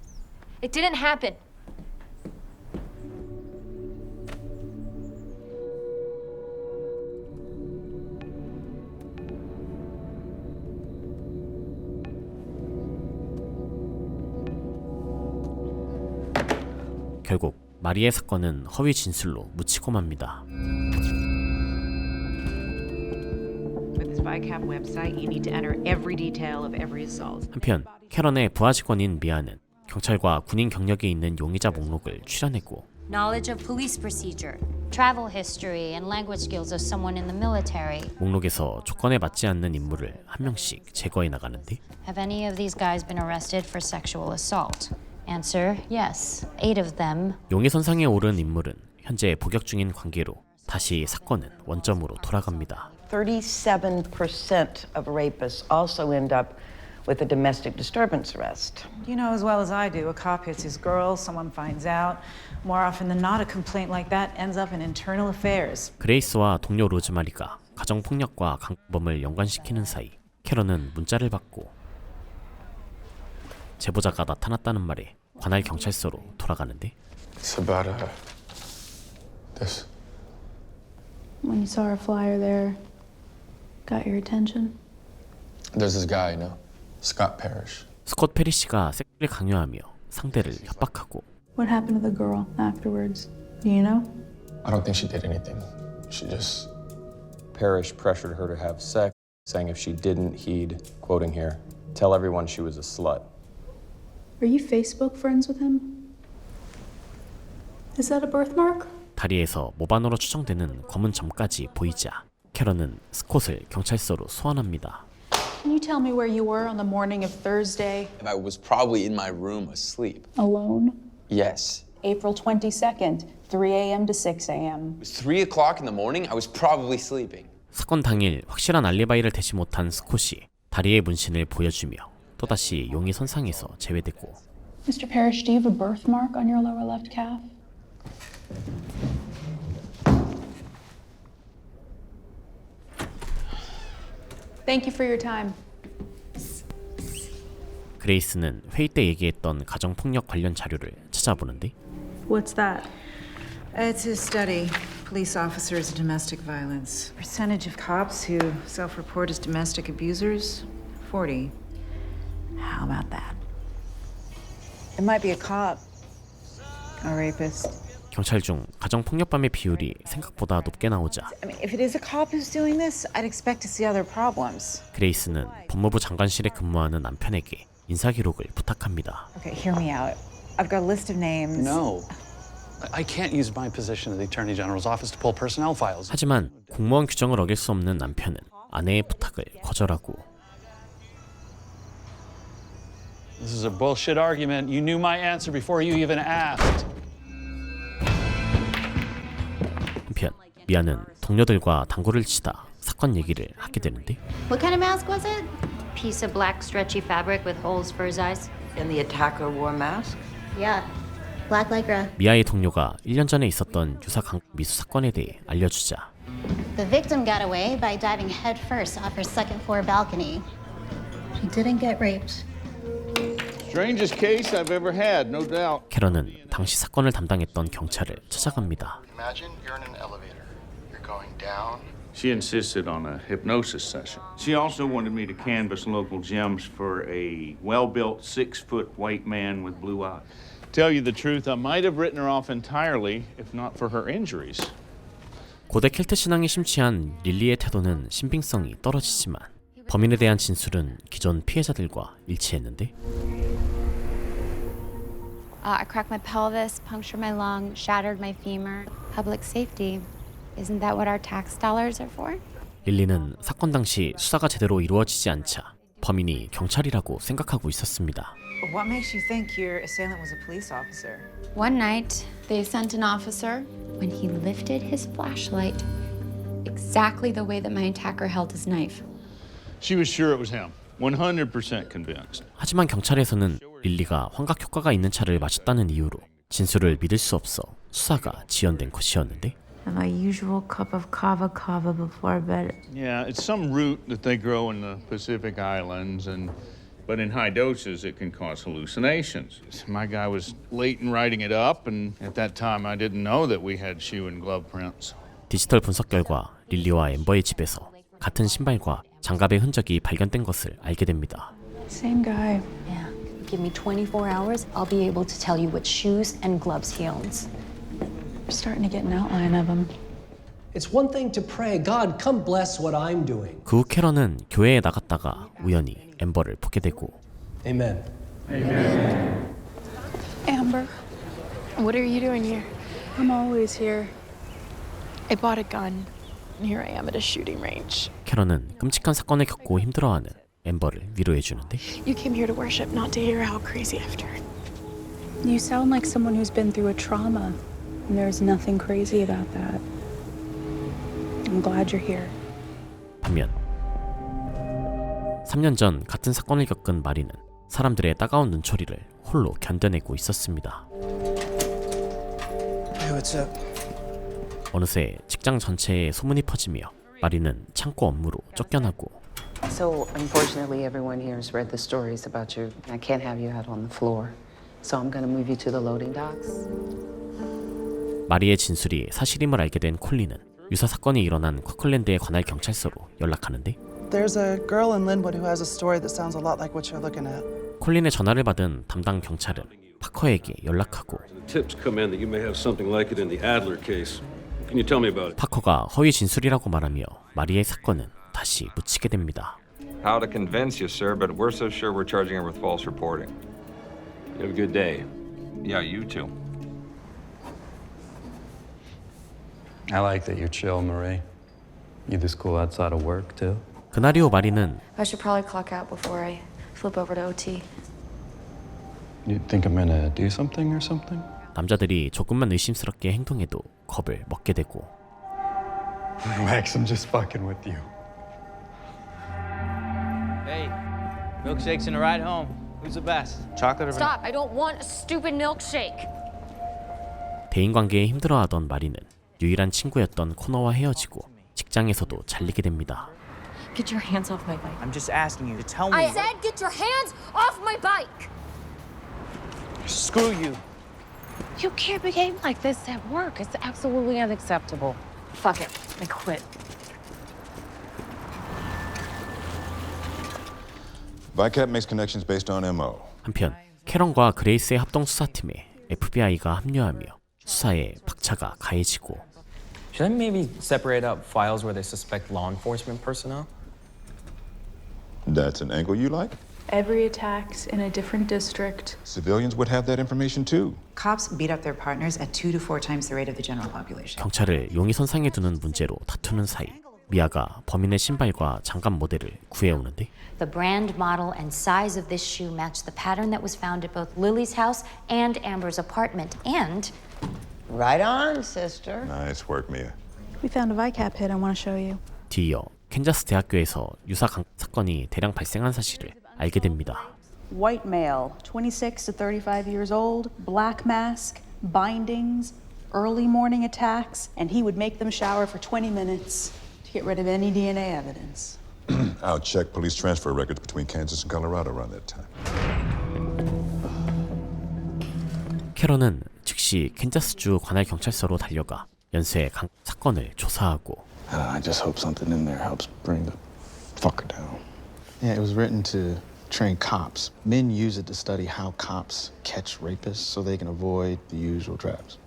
S20: It didn't happen.
S1: 결국 마리의 사건은 허위 진술로 묻히고 맙니다.
S16: With this BICAP website, you need to enter every detail of every assault.
S1: 한편 캐런의 부하 직원인 미아는 경찰과 군인 경력이 있는 용의자 목록을 추려내고
S25: Knowledge of police procedure, travel history, and language skills of someone in the military.
S1: 목록에서 조건에 맞지 않는 인물을 한 명씩 제거해 나가는데
S25: Have any of these guys been arrested for sexual assault? Answer, yes. 8 of them.
S1: 용의선상에 오른 인물은 현재 복역 중인 관계로 다시 사건은 원점으로 돌아갑니다.
S17: 37% of rapists also end up with a domestic disturbance arrest.
S16: You know as well as I do, a cop hits his girl, someone finds out. More often than not, a complaint like that ends up in internal affairs.
S1: 그레이스와 동료 로즈마리가 가정폭력과 강범을 연관시키는 사이 캐런은 문자를 받고 제보자가 나타났다는 말에 관할 경찰서로 돌아가는데
S11: It's about this.
S7: When you saw our flyer there, got your attention?
S11: There's this guy, you know, Scott Parrish.
S1: 스콧 페리시가 섹스를 강요하며 상대를 협박하고
S7: What happened to the girl afterwards? Do you know?
S11: I don't think she did anything. She just...
S26: Parrish pressured her to have sex, saying if she didn't, he'd, quoting here, tell everyone she was a slut.
S7: Are you Facebook friends with him? Is that a birthmark?
S1: 다리에서 모반으로 추정되는 검은 점까지 보이자 캐런은 스콧을 경찰서로 소환합니다.
S7: Can you tell me where you were on the morning of Thursday?
S27: I was probably in my room asleep.
S7: Alone?
S27: Yes.
S7: April 22nd, 3 a.m. to 6 a.m.
S27: It was 3 o'clock in the morning. I was probably sleeping.
S1: 사건 당일 확실한 알리바이를 대지 못한 스콧이 다리의 문신을 보여주며 또다시 용의 선상에서 제외되고
S7: Mr. Parrish, do you have a birthmark on your lower left calf? Thank you for your time.
S1: 그레이스는 회의 때 얘기했던 가정폭력 관련 자료를 찾아보는데
S7: What's that?
S16: It's a study. Police officers and domestic violence. Percentage of cops who self-report as domestic abusers? 40. How about that? It might be a cop. A rapist.
S1: 경찰 중 가정폭력범의 비율이 생각보다 높게 나오자
S16: I mean, if it is a cop who's doing this, I'd expect to see other problems.
S1: 그레이스는 법무부 장관실에 근무하는 남편에게 인사기록을 부탁합니다.
S16: Okay, hear me out. I've got a list of names.
S5: No. I can't use my position at the Attorney General's office to pull personnel files.
S1: 하지만 공무원 규정을 어길 수 없는 남편은 아내의 부탁을 거절하고
S5: This is a bullshit argument. You knew my answer before you even asked.
S1: 한편 미아는 동료들과 당구를 치다 사건 얘기를 하게 되는데
S25: What kind of mask was it? Piece of black stretchy fabric with holes for his eyes.
S17: And the attacker wore a mask?
S25: Yeah. Black lycra.
S1: 미아의 동료가 1년 전에 있었던 유사 미수 사건에 대해 알려주자
S25: The victim got away by diving headfirst off her second floor balcony. She didn't get raped.
S6: Strangest case I've ever had, no doubt.
S1: 캐런은 당시 사건을 담당했던 경찰을 찾아갑니다.
S8: Imagine you're in an elevator. You're going down.
S6: She insisted on a hypnosis session. She also wanted me to canvass local gems for a well-built 6-foot white man with blue eyes. Tell you the truth, I might have written her off entirely if not for her injuries.
S1: 고대 켈트 신앙에 심취한 릴리의 태도는 신빙성이 떨어지지만 범인에 대한 진술은 기존 피해자들과 일치했는데
S10: I cracked my pelvis, punctured my lung, shattered my femur. Public safety. Isn't that what our tax dollars are for?
S1: 릴리는 사건 당시 수사가 제대로 이루어지지 않자 범인이 경찰이라고 생각하고 있었습니다.
S16: What makes you think your assailant was a police officer?
S10: One night, they sent an officer when he lifted his flashlight exactly the way that my attacker held his knife.
S6: She was sure it was him. 100% convinced.
S1: 하지만 경찰에서는 릴리가 환각 효과가 있는 차를 마셨다는 이유로 진술을 믿을 수 없어 수사가 지연된 것이었는데
S10: My usual cup of kava kava before bed.
S6: Yeah, it's some root that they grow in the Pacific Islands, but in high doses it can cause hallucinations. My guy was late in writing it up, and at that time I didn't know that we had shoe and glove prints.
S1: 디지털 분석 결과 릴리와 엠버의 집에서 같은 신발과 장갑의 흔적이 발견된 것을 알게 됩니다.
S7: Same guy.
S25: Yeah. Give me 24 hours, I'll be able to tell you what shoes and gloves he owns.
S7: We're starting to get an outline of him.
S14: It's one thing to pray, God, come bless what I'm doing.
S1: 그 후 캐런은 교회에 나갔다가 우연히 엠버를 보게 되고
S14: Amen.
S7: Amen. Amber, what are you doing here? I'm always here. I bought a gun. Here I am at a shooting range.
S1: 캐런은 끔찍한 사건을 겪고 힘들어하는 엠버를 위로해주는데
S7: You came here to worship, not to hear how crazy I've turned. You sound like someone who's been through a trauma. And there's nothing crazy about that. I'm glad you're here.
S1: 반면 3년 전 같은 사건을 겪은 마리는 사람들의 따가운 눈초리를 홀로 견뎌내고 있었습니다.
S14: Hey, what's up?
S1: 어느새 직장 전체에 소문이 퍼지며 마리는 창고 업무로 쫓겨나고
S12: So, unfortunately, everyone here has read the stories about you. I can't have you out on the floor. So I'm going to move you to the loading docks.
S1: 마리의 진술이 사실임을 알게 된 콜린은 유사 사건이 일어난 커클랜드의 관할 경찰서로 연락하는데
S24: There's a girl in Linwood who has a story that sounds a lot like what you're looking at.
S1: 콜린의 전화를 받은 담당 경찰은 파커에게 연락하고
S15: Tips come in that you may have something like it in the Adler case. Can you tell me about it?
S1: 파커가 허위 진술이라고 말하며 마리의 사건은 다시 묻히게 됩니다.
S19: How to convince you, sir, but we're so sure we're charging her with false reporting.
S15: You have a good day.
S19: Yeah, you too.
S26: I like that you're chill, Marie. You this cool outside of work, too?
S1: 그날 이후 마리는
S10: I should probably clock out before I flip over to OT.
S26: You think I'm gonna do something or something?
S1: 남자들이 조금만 의심스럽게 행동해도 겁을 먹게 되고
S26: Max, I'm just fucking with you.
S28: Hey, milkshakes and a ride home. Who's the best? Chocolate or
S20: Stop! I don't want a stupid milkshake.
S1: 대인관계에 힘들어하던 마리는 유일한 친구였던 코너와 헤어지고 직장에서도 잘리게 됩니다.
S20: Get your hands off my bike.
S28: I'm just asking you to tell me.
S20: I said get your hands off my bike!
S28: Screw you.
S12: You can't behave like this at work. It's absolutely unacceptable.
S20: Fuck it. I quit.
S22: VICAP makes connections based on MO.
S1: 한편 캐런과 그레이스의 합동 수사팀에 FBI가 합류하며 수사에 박차가 가해지고
S2: Should I maybe separate out files where they suspect law enforcement personnel?
S22: That's an angle you like?
S7: Every attack's in a different district.
S22: Civilians would have that information too.
S16: Cops beat up their partners at 2 to 4 times the rate of the general population.
S1: 경찰을 용의선상에 두는 문제로 다투는 사이 미아가 범인의 신발과 장갑 모델을 구해오는데
S3: The brand, model, and size of this shoe match the pattern that was found at both Lily's house and Amber's apartment. And
S4: right on, sister.
S22: Nice work, Mia.
S7: We found a VICAP hit I want to show you.
S1: 뒤이어 캔자스 대학교에서 유사 사건이 대량 발생한 사실을 알게 됩니다.
S7: White male, 26 to 35 years old, black mask, bindings, early morning attacks, and he would make them shower for 20 minutes to get rid of any DNA evidence.
S22: I'll check police transfer records between Kansas and Colorado around that time.
S1: 캐런은 즉시 캔자스주 관할 경찰서로 달려가 연쇄 사건을 조사하고
S11: I just hope something in there helps bring the fucker down. Yeah, it was written to train cops. Men use it to study how cops catch rapists so they can avoid the usual traps.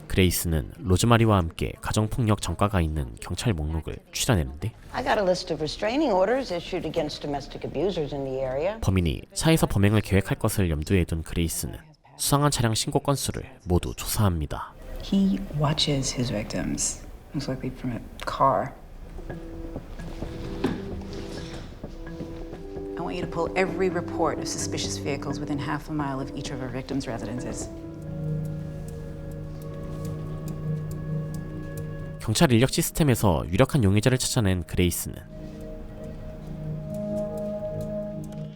S1: 그레이스는 로즈마리와 함께 가정폭력 전과가 있는 경찰 목록을 추려내는데
S4: I got a list of restraining orders issued against domestic abusers in the area.
S1: 범인이 차에서 범행을 계획할 것을 염두에 둔 그레이스는 수상한 차량 신고 건수를 모두 조사합니다.
S16: He watches his victims, most likely from a car. I want you to pull every report of suspicious vehicles within half a mile of each of our victims' residences.
S1: 경찰 인력 시스템에서 유력한 용의자를 찾아낸 그레이스는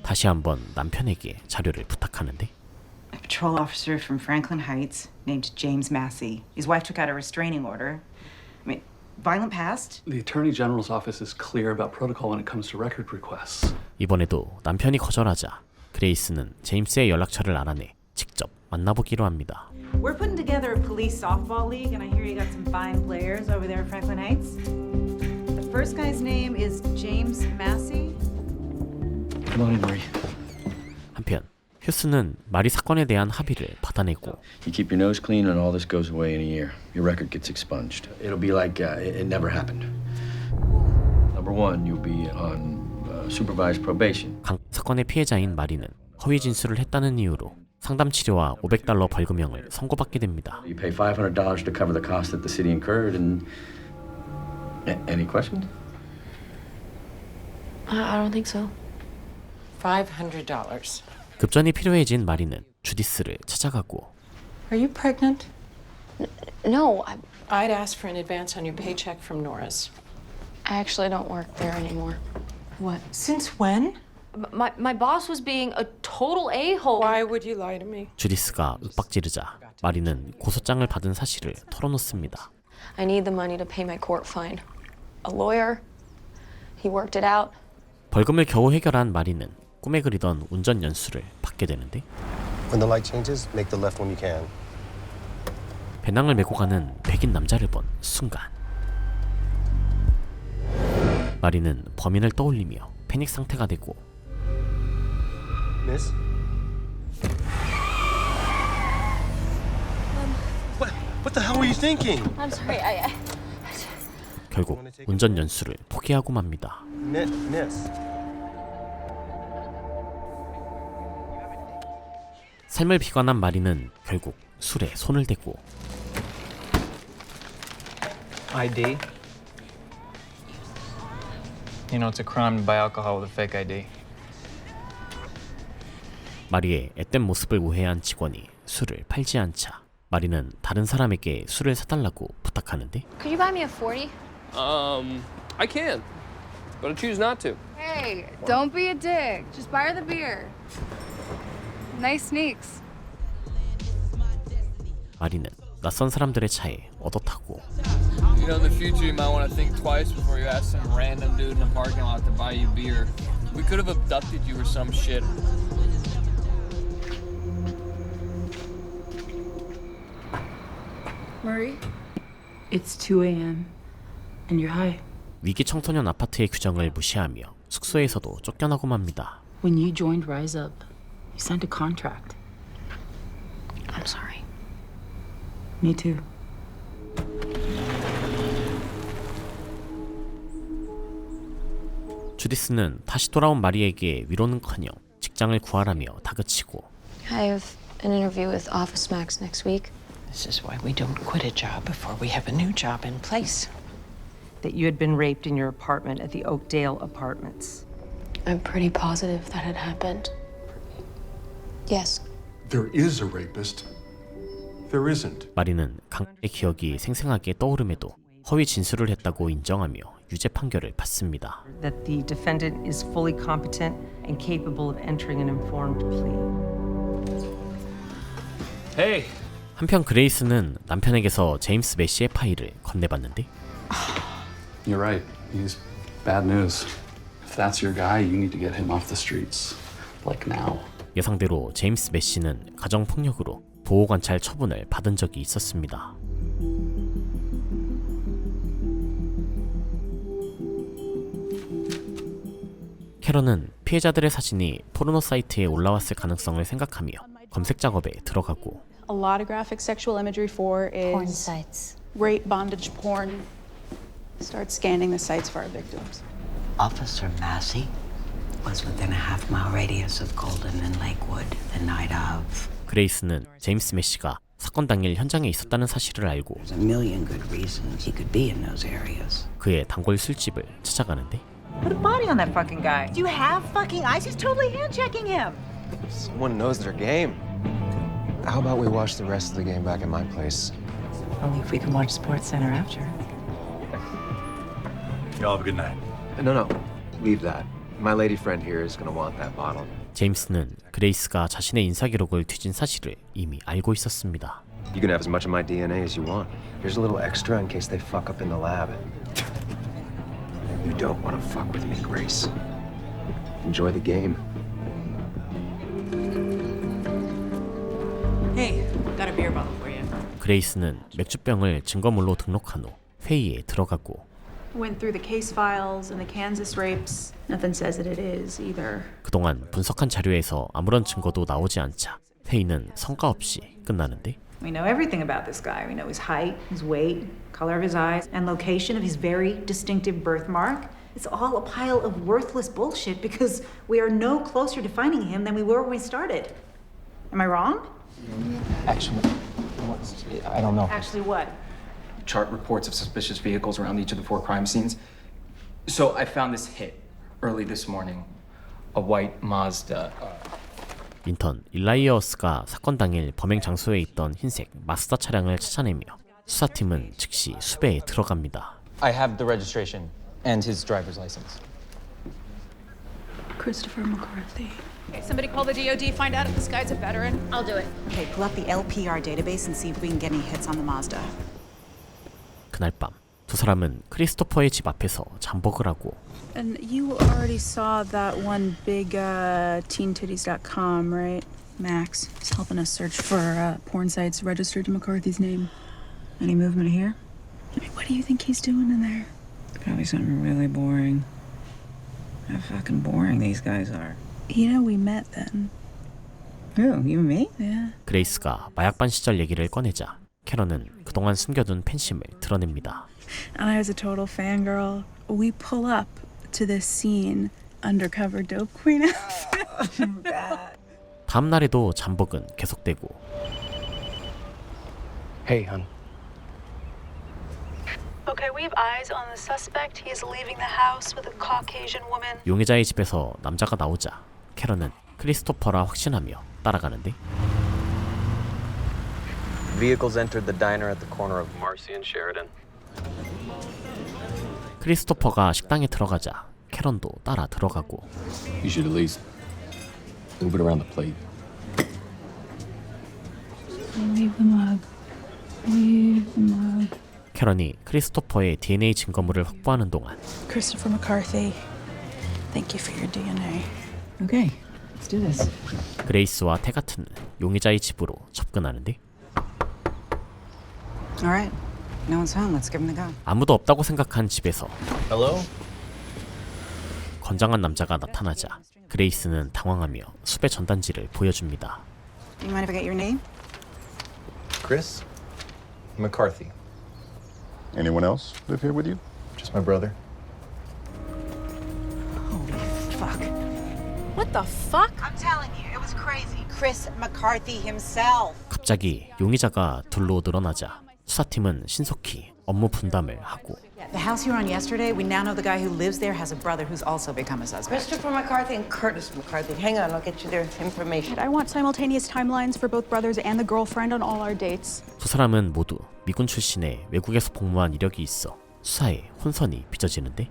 S1: 다시 한번 남편에게 자료를 부탁하는데
S16: A patrol officer from Franklin Heights named James Massey. His wife took out a restraining order. I mean, violent past?
S24: The Attorney General's office is clear about protocol when it comes to record requests.
S1: 이번에도 남편이 거절하자 그레이스는 제임스의 연락처를 알아내 직접 만나보기로 합니다.
S16: We're putting together a police softball league, and I hear you got some fine players over there in Franklin Heights. The first guy's name is James Massey.
S24: Come on in, Marie.
S1: 한편 휴스는 마리 사건에 대한 합의를 받아내고
S9: You keep your nose clean and all this goes away in a year. Your record gets expunged. It'll be like it never happened. Number one, you'll be on supervised probation.
S1: 강 사건의 피해자인 마리는 허위 진술을 했다는 이유로 상담 치료와 $500 벌금형을 선고받게 됩니다.
S9: You pay $500 to cover the cost that the city incurred. And any questions?
S20: I don't think so.
S4: $500.
S1: 급전이 필요해진 마리는 주디스를 찾아가고
S13: Are you pregnant?
S20: No,
S13: I'd ask for an advance on your paycheck from Nora's.
S20: I actually don't work there anymore.
S13: What? Since when?
S20: My boss was being a total a-hole.
S13: Why would you lie to me?
S1: 주디스가 윽박지르자 마리는 고소장을 받은 사실을 털어놓습니다.
S20: I need the money to pay my court fine. A lawyer, he worked it out.
S1: 벌금을 겨우 해결한 마리는 꿈에 그리던 운전 연수를 받게 되는데
S13: When the light changes, make the left when you can.
S1: 배낭을 메고 가는 백인 남자를 본 순간 마리는 범인을 떠올리며 패닉 상태가 되고
S13: Miss? What the hell were you thinking?
S20: I'm sorry,
S1: 결국 운전 연수를 포기하고 맙니다.
S13: Miss.
S1: 삶을 비관한 마리는 결국 술에 손을 대고
S28: ID? You know, it's a crime to buy alcohol with a fake ID.
S1: 마리의 앳된 모습을 우회한 직원이 술을 팔지 않자 마리는 다른 사람에게 술을 사달라고 부탁하는데
S20: Could you buy me a 40?
S18: I can, but I choose not to.
S10: Hey, don't be a dick. Just buy her the beer. Nice sneaks.
S1: 마리는 낯선 사람들의 차에 얻어타고
S18: You know, in the future, you might want to think twice before you ask some random dude in a parking lot to buy you beer. We could have abducted you or some shit.
S12: Marie? It's 2 a.m. and you're high.
S1: 위기 청소년 아파트의 규정을 무시하며 숙소에서도 쫓겨나고 맙니다.
S12: When you joined Rise Up, You signed a contract.
S3: I'm sorry.
S12: Me too.
S1: 주디스는 다시 돌아온 마리에게 위로는커녕 직장을 구하라며 다그치고
S20: I have an interview with Office Max next week.
S4: This is why we don't quit a job before we have a new job in place. That you had been raped in your apartment at the Oakdale Apartments.
S20: I'm pretty positive that had happened. Yes.
S13: There is a rapist. There isn't.
S1: 마리는 강의 기억이 생생하게 떠오름에도 허위 진술을 했다고 인정하며 유죄 판결을 받습니다.
S4: That the defendant is fully competent and capable of entering an informed plea.
S1: Hey. 한편 그레이스는 남편에게서 제임스 메시의 파일을 건네봤는데
S5: You're right. He's bad news. If that's your guy, you need to get him off the streets. Like now.
S1: 예상대로 제임스 메시는 가정폭력으로 보호관찰 처분을 받은 적이 있었습니다. 캐런은 피해자들의 사진이 포르노 사이트에 올라왔을 가능성을 생각하며 검색 작업에 들어가고
S7: A lot of graphic sexual imagery for is
S3: Porn sites.
S7: Rape, bondage, porn. Start scanning the sites for our victims.
S4: Officer Massey was within a half-mile radius of Golden and Lakewood the night of.
S1: 그레이스는 제임스 메시가 사건 당일 현장에 있었다는 사실을 알고
S4: There's a million good reasons he could be in those areas.
S1: 그의 단골 술집을 찾아가는데
S16: Put a body on that fucking guy. Do you have fucking eyes? He's totally hand-checking him.
S6: Someone knows their game. How about we watch the rest of the game back at my place?
S16: Only if we can watch SportsCenter after.
S6: Y'all have a good night. No. Leave that. My lady friend here is gonna want that bottle.
S1: 제임스는 그레이스가 자신의 인사 기록을 뒤진 사실을 이미 알고 있었습니다.
S6: You can have as much of my DNA as you want. Here's a little extra in case they fuck up in the lab. You don't want to fuck with me, Grace. Enjoy the game.
S16: Hey, got a beer bottle for you.
S1: 그레이스는 맥주병을 증거물로 등록한 후 회의에 들어가고
S7: Went through the case files and the Kansas rapes. Nothing says that it is either.
S1: 그동안 분석한 자료에서 아무런 증거도 나오지 않자 회의는 성과 없이 끝나는데
S16: We know everything about this guy. We know his height, his weight, color of his eyes, and location of his very distinctive birthmark. It's all a pile of worthless bullshit because we are no closer to finding him than we were when we started. Am I wrong?
S28: Actually, I don't know.
S16: Actually what?
S28: Chart reports of suspicious vehicles around each of the 4 crime scenes. So I found this hit early this morning. A white Mazda.
S1: 인턴 일라이어스가 사건 당일 범행 장소에 있던 흰색 마스다 차량을 찾아내며 수사팀은 즉시 수배에 들어갑니다.
S28: I have the registration and his driver's license.
S7: Christopher McCarthy.
S16: Okay, somebody call the DOD, find out if this guy's a veteran.
S3: I'll do it.
S16: Okay, pull up the LPR database and see if we can get any hits on the Mazda.
S1: 그날 밤 두 사람은 크리스토퍼의 집 앞에서 잠복을 하고
S7: And you already saw that one big teentitties.com, right? Max is helping us search for porn sites registered to McCarthy's name. Any movement here? I mean, what do you think he's doing in there?
S12: Probably something really boring. How fucking boring these guys are.
S7: You know, we met then.
S12: Who? You and me?
S7: Yeah.
S1: 그레이스가 마약반 시절 얘기를 꺼내자 캐런은 그동안 숨겨둔 팬심을 드러냅니다.
S7: And I was a total fangirl. We pull up to this scene, undercover dope queen outfit.
S1: 다음 날에도 잠복은 계속되고
S6: Hey, hon.
S7: Okay, we have eyes on the suspect. He is leaving the house with a Caucasian woman.
S1: 용의자의 집에서 남자가 나오자 캐런은 크리스토퍼라 확신하며 따라가는데
S6: Vehicles entered the diner at the corner of Marcy and Sheridan.
S1: 크리스토퍼가 식당에 들어가자 캐런도 따라 들어가고
S5: You should at least move it around the plate.
S7: Leave the mug. Leave the mug.
S1: 캐런이 크리스토퍼의 DNA 증거물을 확보하는 동안
S7: Christopher McCarthy, thank you for your DNA.
S12: Okay, let's do this.
S1: 그레이스와 테가트는 용의자의 집으로 접근하는데
S16: All right. No one's home. Let's give him the gun.
S1: 아무도 없다고 생각한 집에서
S6: Hello?
S1: 건장한 남자가 나타나자 그레이스는 당황하며 수배 전단지를 보여줍니다.
S16: You mind if I get your name?
S26: Chris McCarthy.
S22: Anyone else live here with you?
S26: Just my brother.
S16: Fuck. What the fuck? I'm telling you, it was crazy. Chris McCarthy himself.
S1: 갑자기 용의자가 둘로 늘어나자 수사팀은 신속히 업무 분담을 하고
S16: The house you were on yesterday, we now know the guy who lives there has a brother who's also become a suspect.
S8: Christopher McCarthy and Curtis McCarthy. Hang on, I'll get you their information.
S7: I want simultaneous timelines for both brothers and the girlfriend on all our dates.
S1: 두 사람은 모두 미군 출신의 외국에서 복무한 이력이 있어 수사에 혼선이 빚어지는데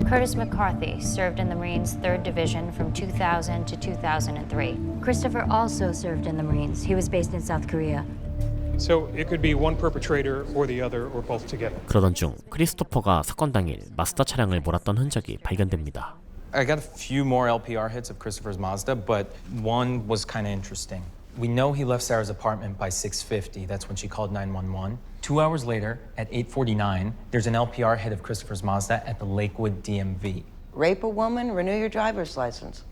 S3: Curtis McCarthy served in the Marines 3rd Division from 2000 to 2003. Christopher also served in the Marines. He was based in South Korea.
S14: So it could be one perpetrator or the other or both together.
S1: 그러던 중 크리스토퍼가 사건 당일 마스다 차량을 몰았던 흔적이 발견됩니다.
S2: I got a few more LPR hits of Christopher's Mazda, but one was kind of interesting. We know he left Sarah's apartment by 6:50. That's when she called 911. 2 hours later, at 8:49, there's an LPR hit of Christopher's Mazda at the Lakewood DMV.
S8: Rape a woman, renew your driver's license.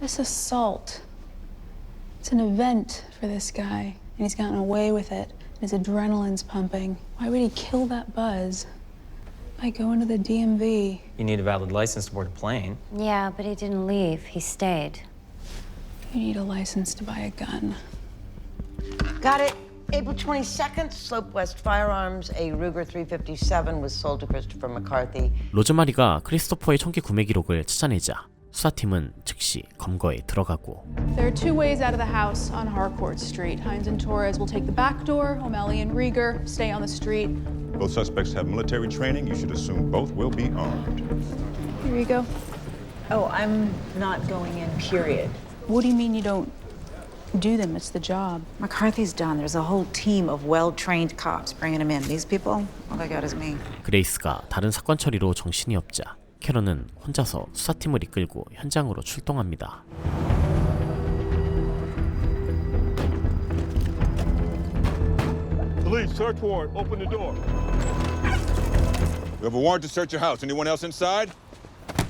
S7: This assault. It's an event for this guy, and he's gotten away with it. His adrenaline's pumping. Why would he kill that buzz by going to the DMV?
S2: You need a valid license to board a plane.
S3: Yeah, but he didn't leave. He stayed.
S7: You need a license to buy a gun.
S8: Got it. April 22nd, Slope West Firearms, a Ruger 357 was sold to Christopher McCarthy.
S1: 로즈마리가 크리스토퍼의 총기 구매 기록을 찾아내자 수사팀은 즉시 검거에 들어가고
S7: There are two ways out of the house on Harcourt Street. Hines and Torres will take the back door. O'Malley and Rieger stay on the street.
S22: Both suspects have military training. You should assume both will be armed.
S7: Here you go.
S16: Oh, I'm not going in, period.
S7: What do you mean you don't do them? It's the job.
S16: McCarthy's done. There's a whole team of well-trained cops bringing him in. These people, all they got is me.
S1: 그레이스가 다른 사건 처리로 정신이 없자 캐런은 혼자서 수사팀을 이끌고 현장으로 출동합니다.
S22: Police, search warrant. Open the door. We have a warrant to search your house. Anyone else inside?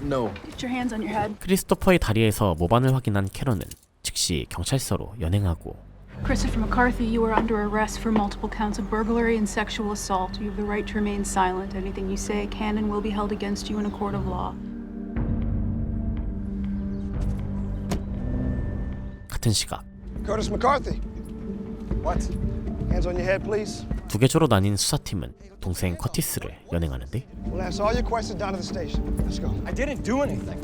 S9: No.
S7: Get your hands on your head.
S1: 크리스토퍼의 다리에서 모반을 확인한 캐런은 즉시 경찰서로 연행하고
S7: Christopher McCarthy, you are under arrest for multiple counts of burglary and sexual assault. You have the right to remain silent. Anything you say can and will be held against you in a court of law.
S1: 같은 시각
S15: Curtis McCarthy. What? Hands on your head, please.
S1: 두 개조로 나뉜 수사팀은 동생 커티스를 연행하는데
S15: We'll answer all your questions down at the station. Let's go.
S28: I didn't do anything.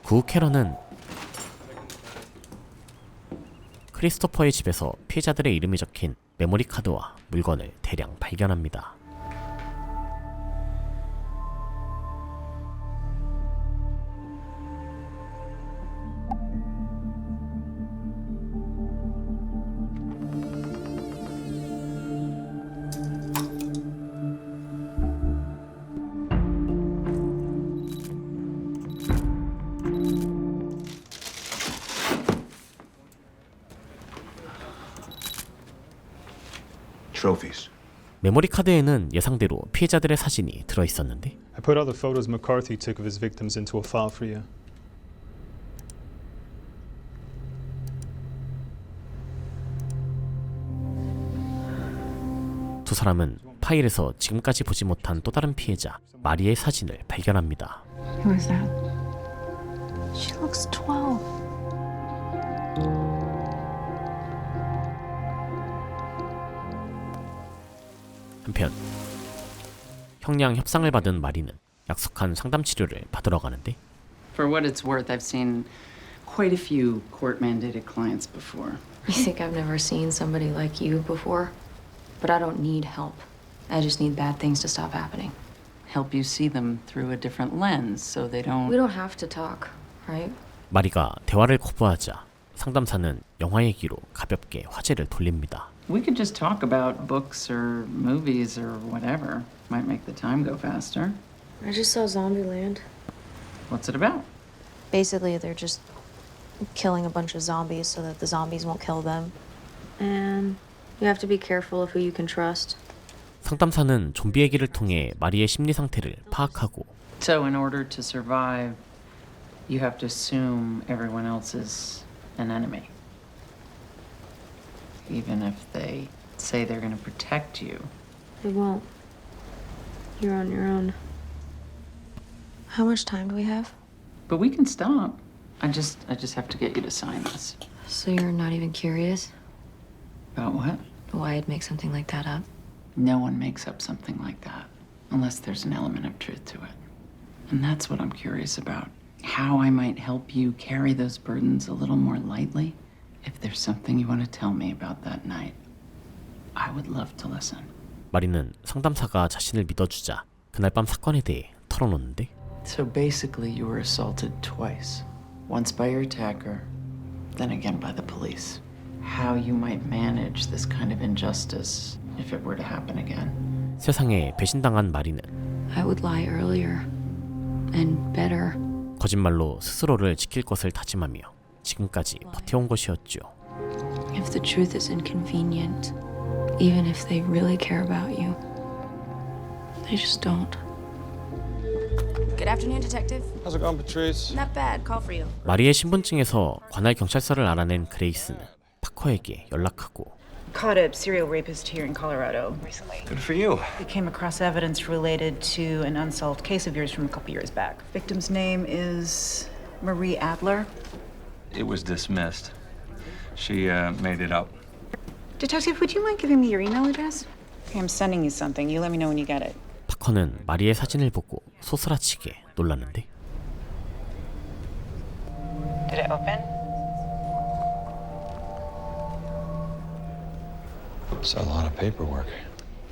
S1: 그 후 캐런은 크리스토퍼의 집에서 피해자들의 이름이 적힌 메모리 카드와 물건을 대량 발견합니다.
S22: Trophies.
S1: 메모리 카드에는 예상대로 피해자들의 사진이 들어 있었는데
S14: I put all the photos McCarthy took of his victims into a file for you.
S1: 두 사람은 파일에서 지금까지 보지 못한 또 다른 피해자 마리의 사진을 발견합니다.
S7: Who is that? She looks 12.
S1: 한편 형량 협상을 받은 마리는 약속한 상담 치료를 받으러 가는데
S17: For what it's worth, I've seen quite a few court-mandated clients before.
S21: You think I've never seen somebody like you before? But I don't need help. I just need bad things to stop happening.
S17: Help you see them through a different lens so they don't...
S21: We don't have to talk, right?
S1: 마리가 대화를 거부하자 상담사는 영화 얘기로 가볍게 화제를 돌립니다.
S17: We could just talk about books or movies or whatever. Might make the time go faster.
S21: I just saw Zombieland.
S17: What's it about?
S23: Basically, they're just killing a bunch of zombies so that the zombies won't kill them. And you have to be careful of who you can trust.
S1: 상담사는 좀비 얘기를 통해 마리의 심리 상태를 파악하고
S17: So in order to survive, you have to assume everyone else is an enemy. Even if they say they're going to protect you.
S23: They won't. You're on your own. How much time do we have?
S17: But we can stop. I just have to get you to sign this.
S23: So you're not even curious?
S17: About what?
S23: Why I'd make something like that up?
S17: No one makes up something like that unless there's an element of truth to it. And that's what I'm curious about. How I might help you carry those burdens a little more lightly. If there's something you want to tell me about that night, I would love to listen.
S1: 마리는 상담사가 자신을 믿어주자 그날 밤 사건에 대해 털어놓는데
S17: So basically you were assaulted twice. Once by your attacker, then again by the police. How you might manage this kind of injustice if it were to happen again.
S1: 세상에 배신당한 마리는
S23: I would lie earlier and better.
S1: 거짓말로 스스로를 지킬 것을 다짐하며 지금까지 버텨온 것이었죠.
S23: If the truth is inconvenient, even if they really care about you, they just don't.
S12: Good afternoon, Detective.
S15: How's it going, Patrice?
S12: Not bad. Call for you.
S1: 마리의 신분증에서 관할 경찰서를 알아낸 그레이스는 파커에게 연락하고
S16: Caught a serial rapist here in Colorado recently.
S15: Good for you.
S16: We came across evidence related to an unsolved case of yours from a couple years back. Victim's name is Marie Adler.
S10: It was dismissed. She made it up.
S16: Detective, would you mind giving me your email address? Okay, I'm sending you something. You let me know when you get it.
S1: 파커는 마리의 사진을 보고 소스라치게 놀랐는데
S16: Did it open?
S10: It's a lot of paperwork.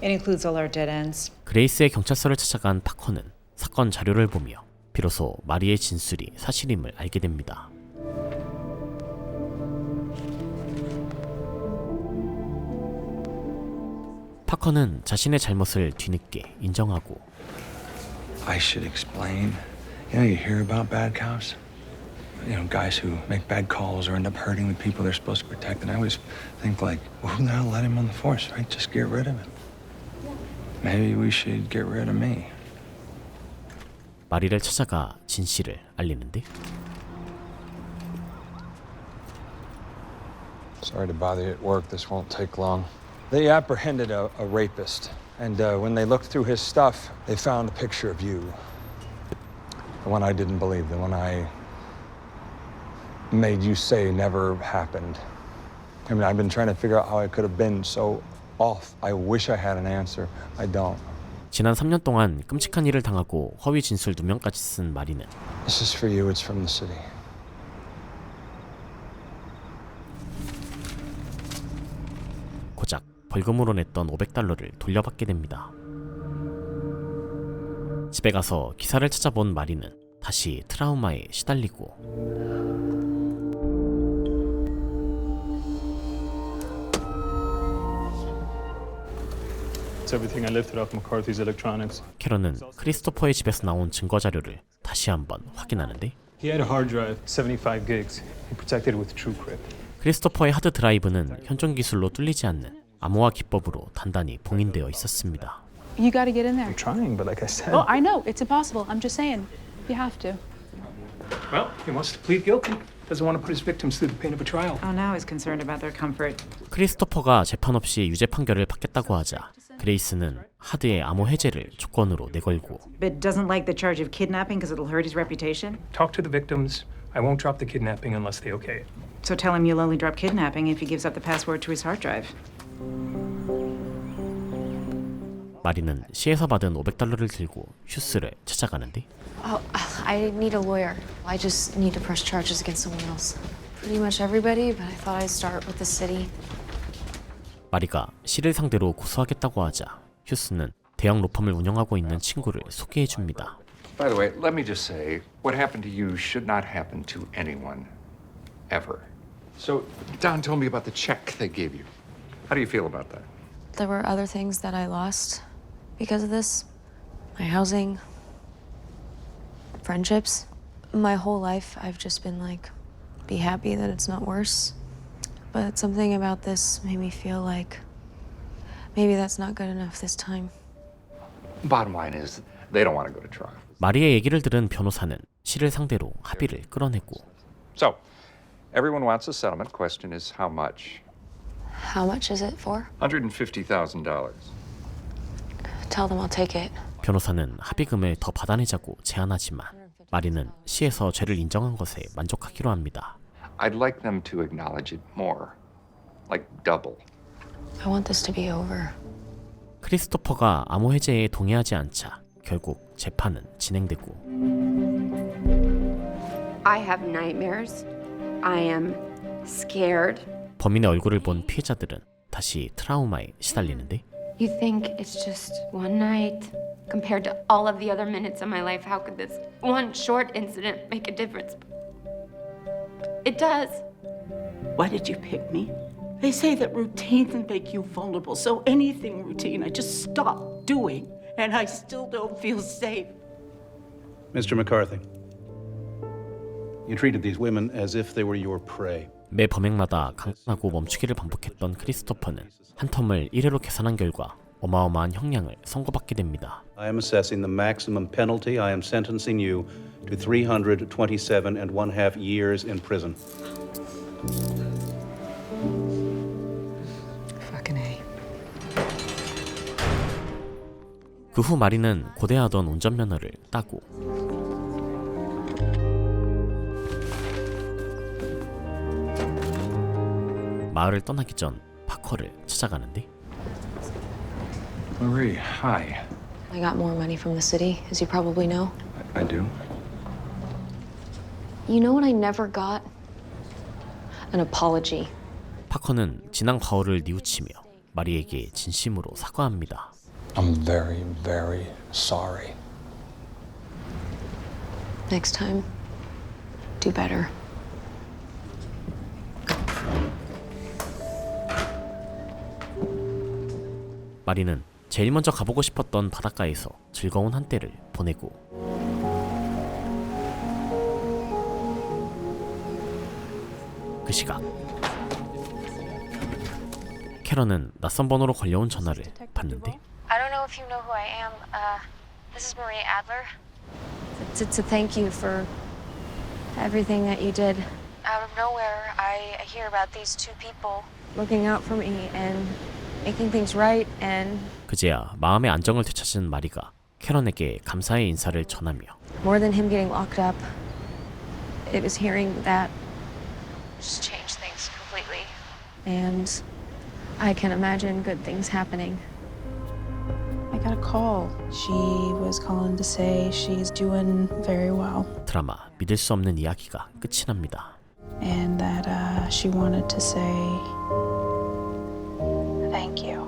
S16: It includes all our dead ends.
S1: 그레이스의 경찰서를 찾아간 파커는 사건 자료를 보며 비로소 마리의 진술이 사실임을 알게 됩니다. 파커는 자신의 잘못을 뒤늦게 인정하고
S10: I should explain. You know, you hear about bad cops? You know, guys who make bad calls or end up hurting the people they're supposed to protect. And I always think like, well, who the hell let him on the force, right? Just get rid of him. Maybe we should get rid of me.
S1: 마리를 찾아가 진실을 알리는데
S10: Sorry to bother you at work. This won't take long. They apprehended a rapist. And when they looked through his stuff, they found a picture of you. The one I didn't believe, the one I made you say never happened. I mean, I've been trying to figure out how I could have been so off. I wish I had an answer. I don't.
S1: 지난 3년 동안 끔찍한 일을 당하고 허위 진술 2명까지 쓴 마리는
S10: This is for you. It's from the city.
S1: 고작 벌금으로 냈던 $500를 돌려받게 됩니다. 집에 가서 기사를 찾아본 마리는 다시 트라우마에 시달리고
S14: It's everything I lifted off McCarthy's electronics.
S1: 캐런은 크리스토퍼의 집에서 나온 증거 자료를 다시 한번 확인하는데
S14: He had a hard drive, 75 gigs. He protected it with TrueCrypt.
S1: 크리스토퍼의 하드 드라이브는 현존 기술로 뚫리지 않는 암호화 기법으로 단단히 봉인되어 있었습니다.
S7: You gotta get in there.
S14: I'm trying, but like I said.
S7: Oh, I know. It's impossible. I'm just saying. You have to.
S14: Well, he wants to plead guilty. Doesn't want to put his victims through the pain of a trial.
S16: Oh, now he's concerned about their comfort.
S1: 크리스토퍼가 재판 없이 유죄 판결을 받겠다고 하자 그레이스는 하드의 암호 해제를 조건으로 내걸고
S16: But doesn't like the charge of kidnapping because it'll hurt his reputation?
S14: Talk to the victims. I won't drop the kidnapping unless they okay it.
S16: So tell him you'll only drop kidnapping if he gives up the password to his hard drive.
S1: 마리는 시에서 받은 $500를 들고 휴스를 찾아가는데
S23: Oh, I need a lawyer. I just need to press charges against someone else. Pretty much everybody, but I thought I'd start with the city.
S1: 마리가 시를 상대로 고소하겠다고 하자 휴스는 대형 로펌을 운영하고 있는 친구를 소개해 줍니다.
S11: By the way, let me just say, what happened to you should not happen to anyone, ever. So, Don told me about the check they gave you. How do you feel about that?
S23: There were other things that I lost because of this. My housing, friendships. My whole life, I've just been like, be happy that it's not worse. But something about this made me feel like Maybe that's not good enough this time.
S11: Bottom line is, they don't want to go to trial.
S1: 마리의 얘기를 들은 변호사는 시를 상대로 합의를 끌어내고
S11: So, everyone wants a settlement. Question is how much?
S23: How much is it for?
S11: $150,000.
S23: Tell them I'll take it.
S1: 변호사는 합의금을 더 받아내자고 제안하지만 마리는 시에서 죄를 인정한 것에 만족하기로 합니다.
S11: I'd like them to acknowledge it more. Like double.
S23: I want this to be over.
S1: 크리스토퍼가 암호 해제에 동의하지 않자 결국 재판은 진행되고
S4: I have nightmares. I am scared.
S1: 범인의 얼굴을 본 피해자들은 다시 트라우마에 시달리는데
S4: You think it's just one night compared to all of the other minutes of my life? How could this one short incident make a difference? It does.
S13: Why did you pick me? They say that routines make you vulnerable, so anything routine I just stop doing, and I still don't feel safe.
S18: Mr. McCarthy, you treated these women as if they were your prey.
S1: 매 범행마다 강권하고 멈추기를 반복했던 크리스토퍼는 한 텀을 1회로 계산한 결과 어마어마한 형량을 선고받게 됩니다.
S18: I am assessing the maximum penalty. I am sentencing you to 327.5 years in prison.
S23: Fucking A.
S1: 그 후 마리는 고대하던 운전면허를 따고 마을을 떠나기 전 파커를 찾아가는데
S10: Marie, hi.
S21: I got more money from the city, as you probably know.
S10: I do.
S21: You know what I never got? An apology.
S1: 파커는 지난 과오를 뉘우치며 마리에게 진심으로 사과합니다.
S10: I'm very, very sorry.
S21: Next time, do better.
S1: 마리는 제일 먼저 가보고 싶었던 바닷가에서 즐거운 한때를 보내고 그 시각 캐런은 낯선 번호로 걸려온 전화를 받는데
S3: I don't know if you know who I am. This is Marie Adler. To thank you for everything that you did. Out of nowhere, I hear about these two people looking out for me and making things right and
S1: 그제야 마음의 안정을 되찾은 마리가 캐런에게 감사의 인사를 전하며
S3: more than him getting locked up, it was hearing that just changed things completely. And I can imagine good things happening.
S7: I got a call. She was calling to say she's doing very well.
S1: 드라마 믿을 수 없는 이야기가 끝이 납니다.
S7: And that she wanted to say thank you.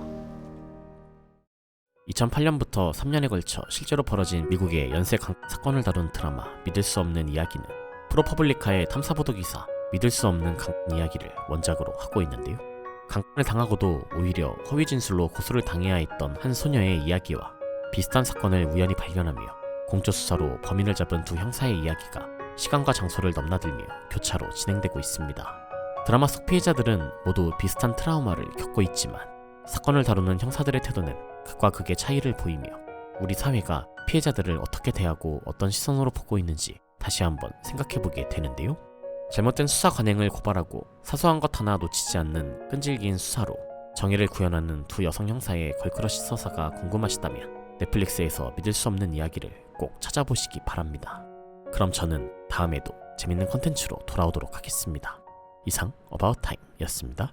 S1: 2008년부터 3년에 걸쳐 실제로 벌어진 미국의 연쇄 사건을 다룬 드라마 믿을 수 없는 이야기는 프로퍼블리카의 탐사보도 기사 믿을 수 없는 강권 이야기를 원작으로 하고 있는데요. 강권을 당하고도 오히려 허위 진술로 고소를 당해야 했던 한 소녀의 이야기와 비슷한 사건을 우연히 발견하며 공조 수사로 범인을 잡은 두 형사의 이야기가 시간과 장소를 넘나들며 교차로 진행되고 있습니다. 드라마 속 피해자들은 모두 비슷한 트라우마를 겪고 있지만 사건을 다루는 형사들의 태도는 극과 극의 차이를 보이며 우리 사회가 피해자들을 어떻게 대하고 어떤 시선으로 보고 있는지 다시 한번 생각해보게 되는데요. 잘못된 수사 관행을 고발하고 사소한 것 하나 놓치지 않는 끈질긴 수사로 정의를 구현하는 두 여성 형사의 걸크러쉬 서사가 궁금하시다면 넷플릭스에서 믿을 수 없는 이야기를 꼭 찾아보시기 바랍니다. 그럼 저는 다음에도 재밌는 컨텐츠로 돌아오도록 하겠습니다. 이상 어바웃타임이었습니다.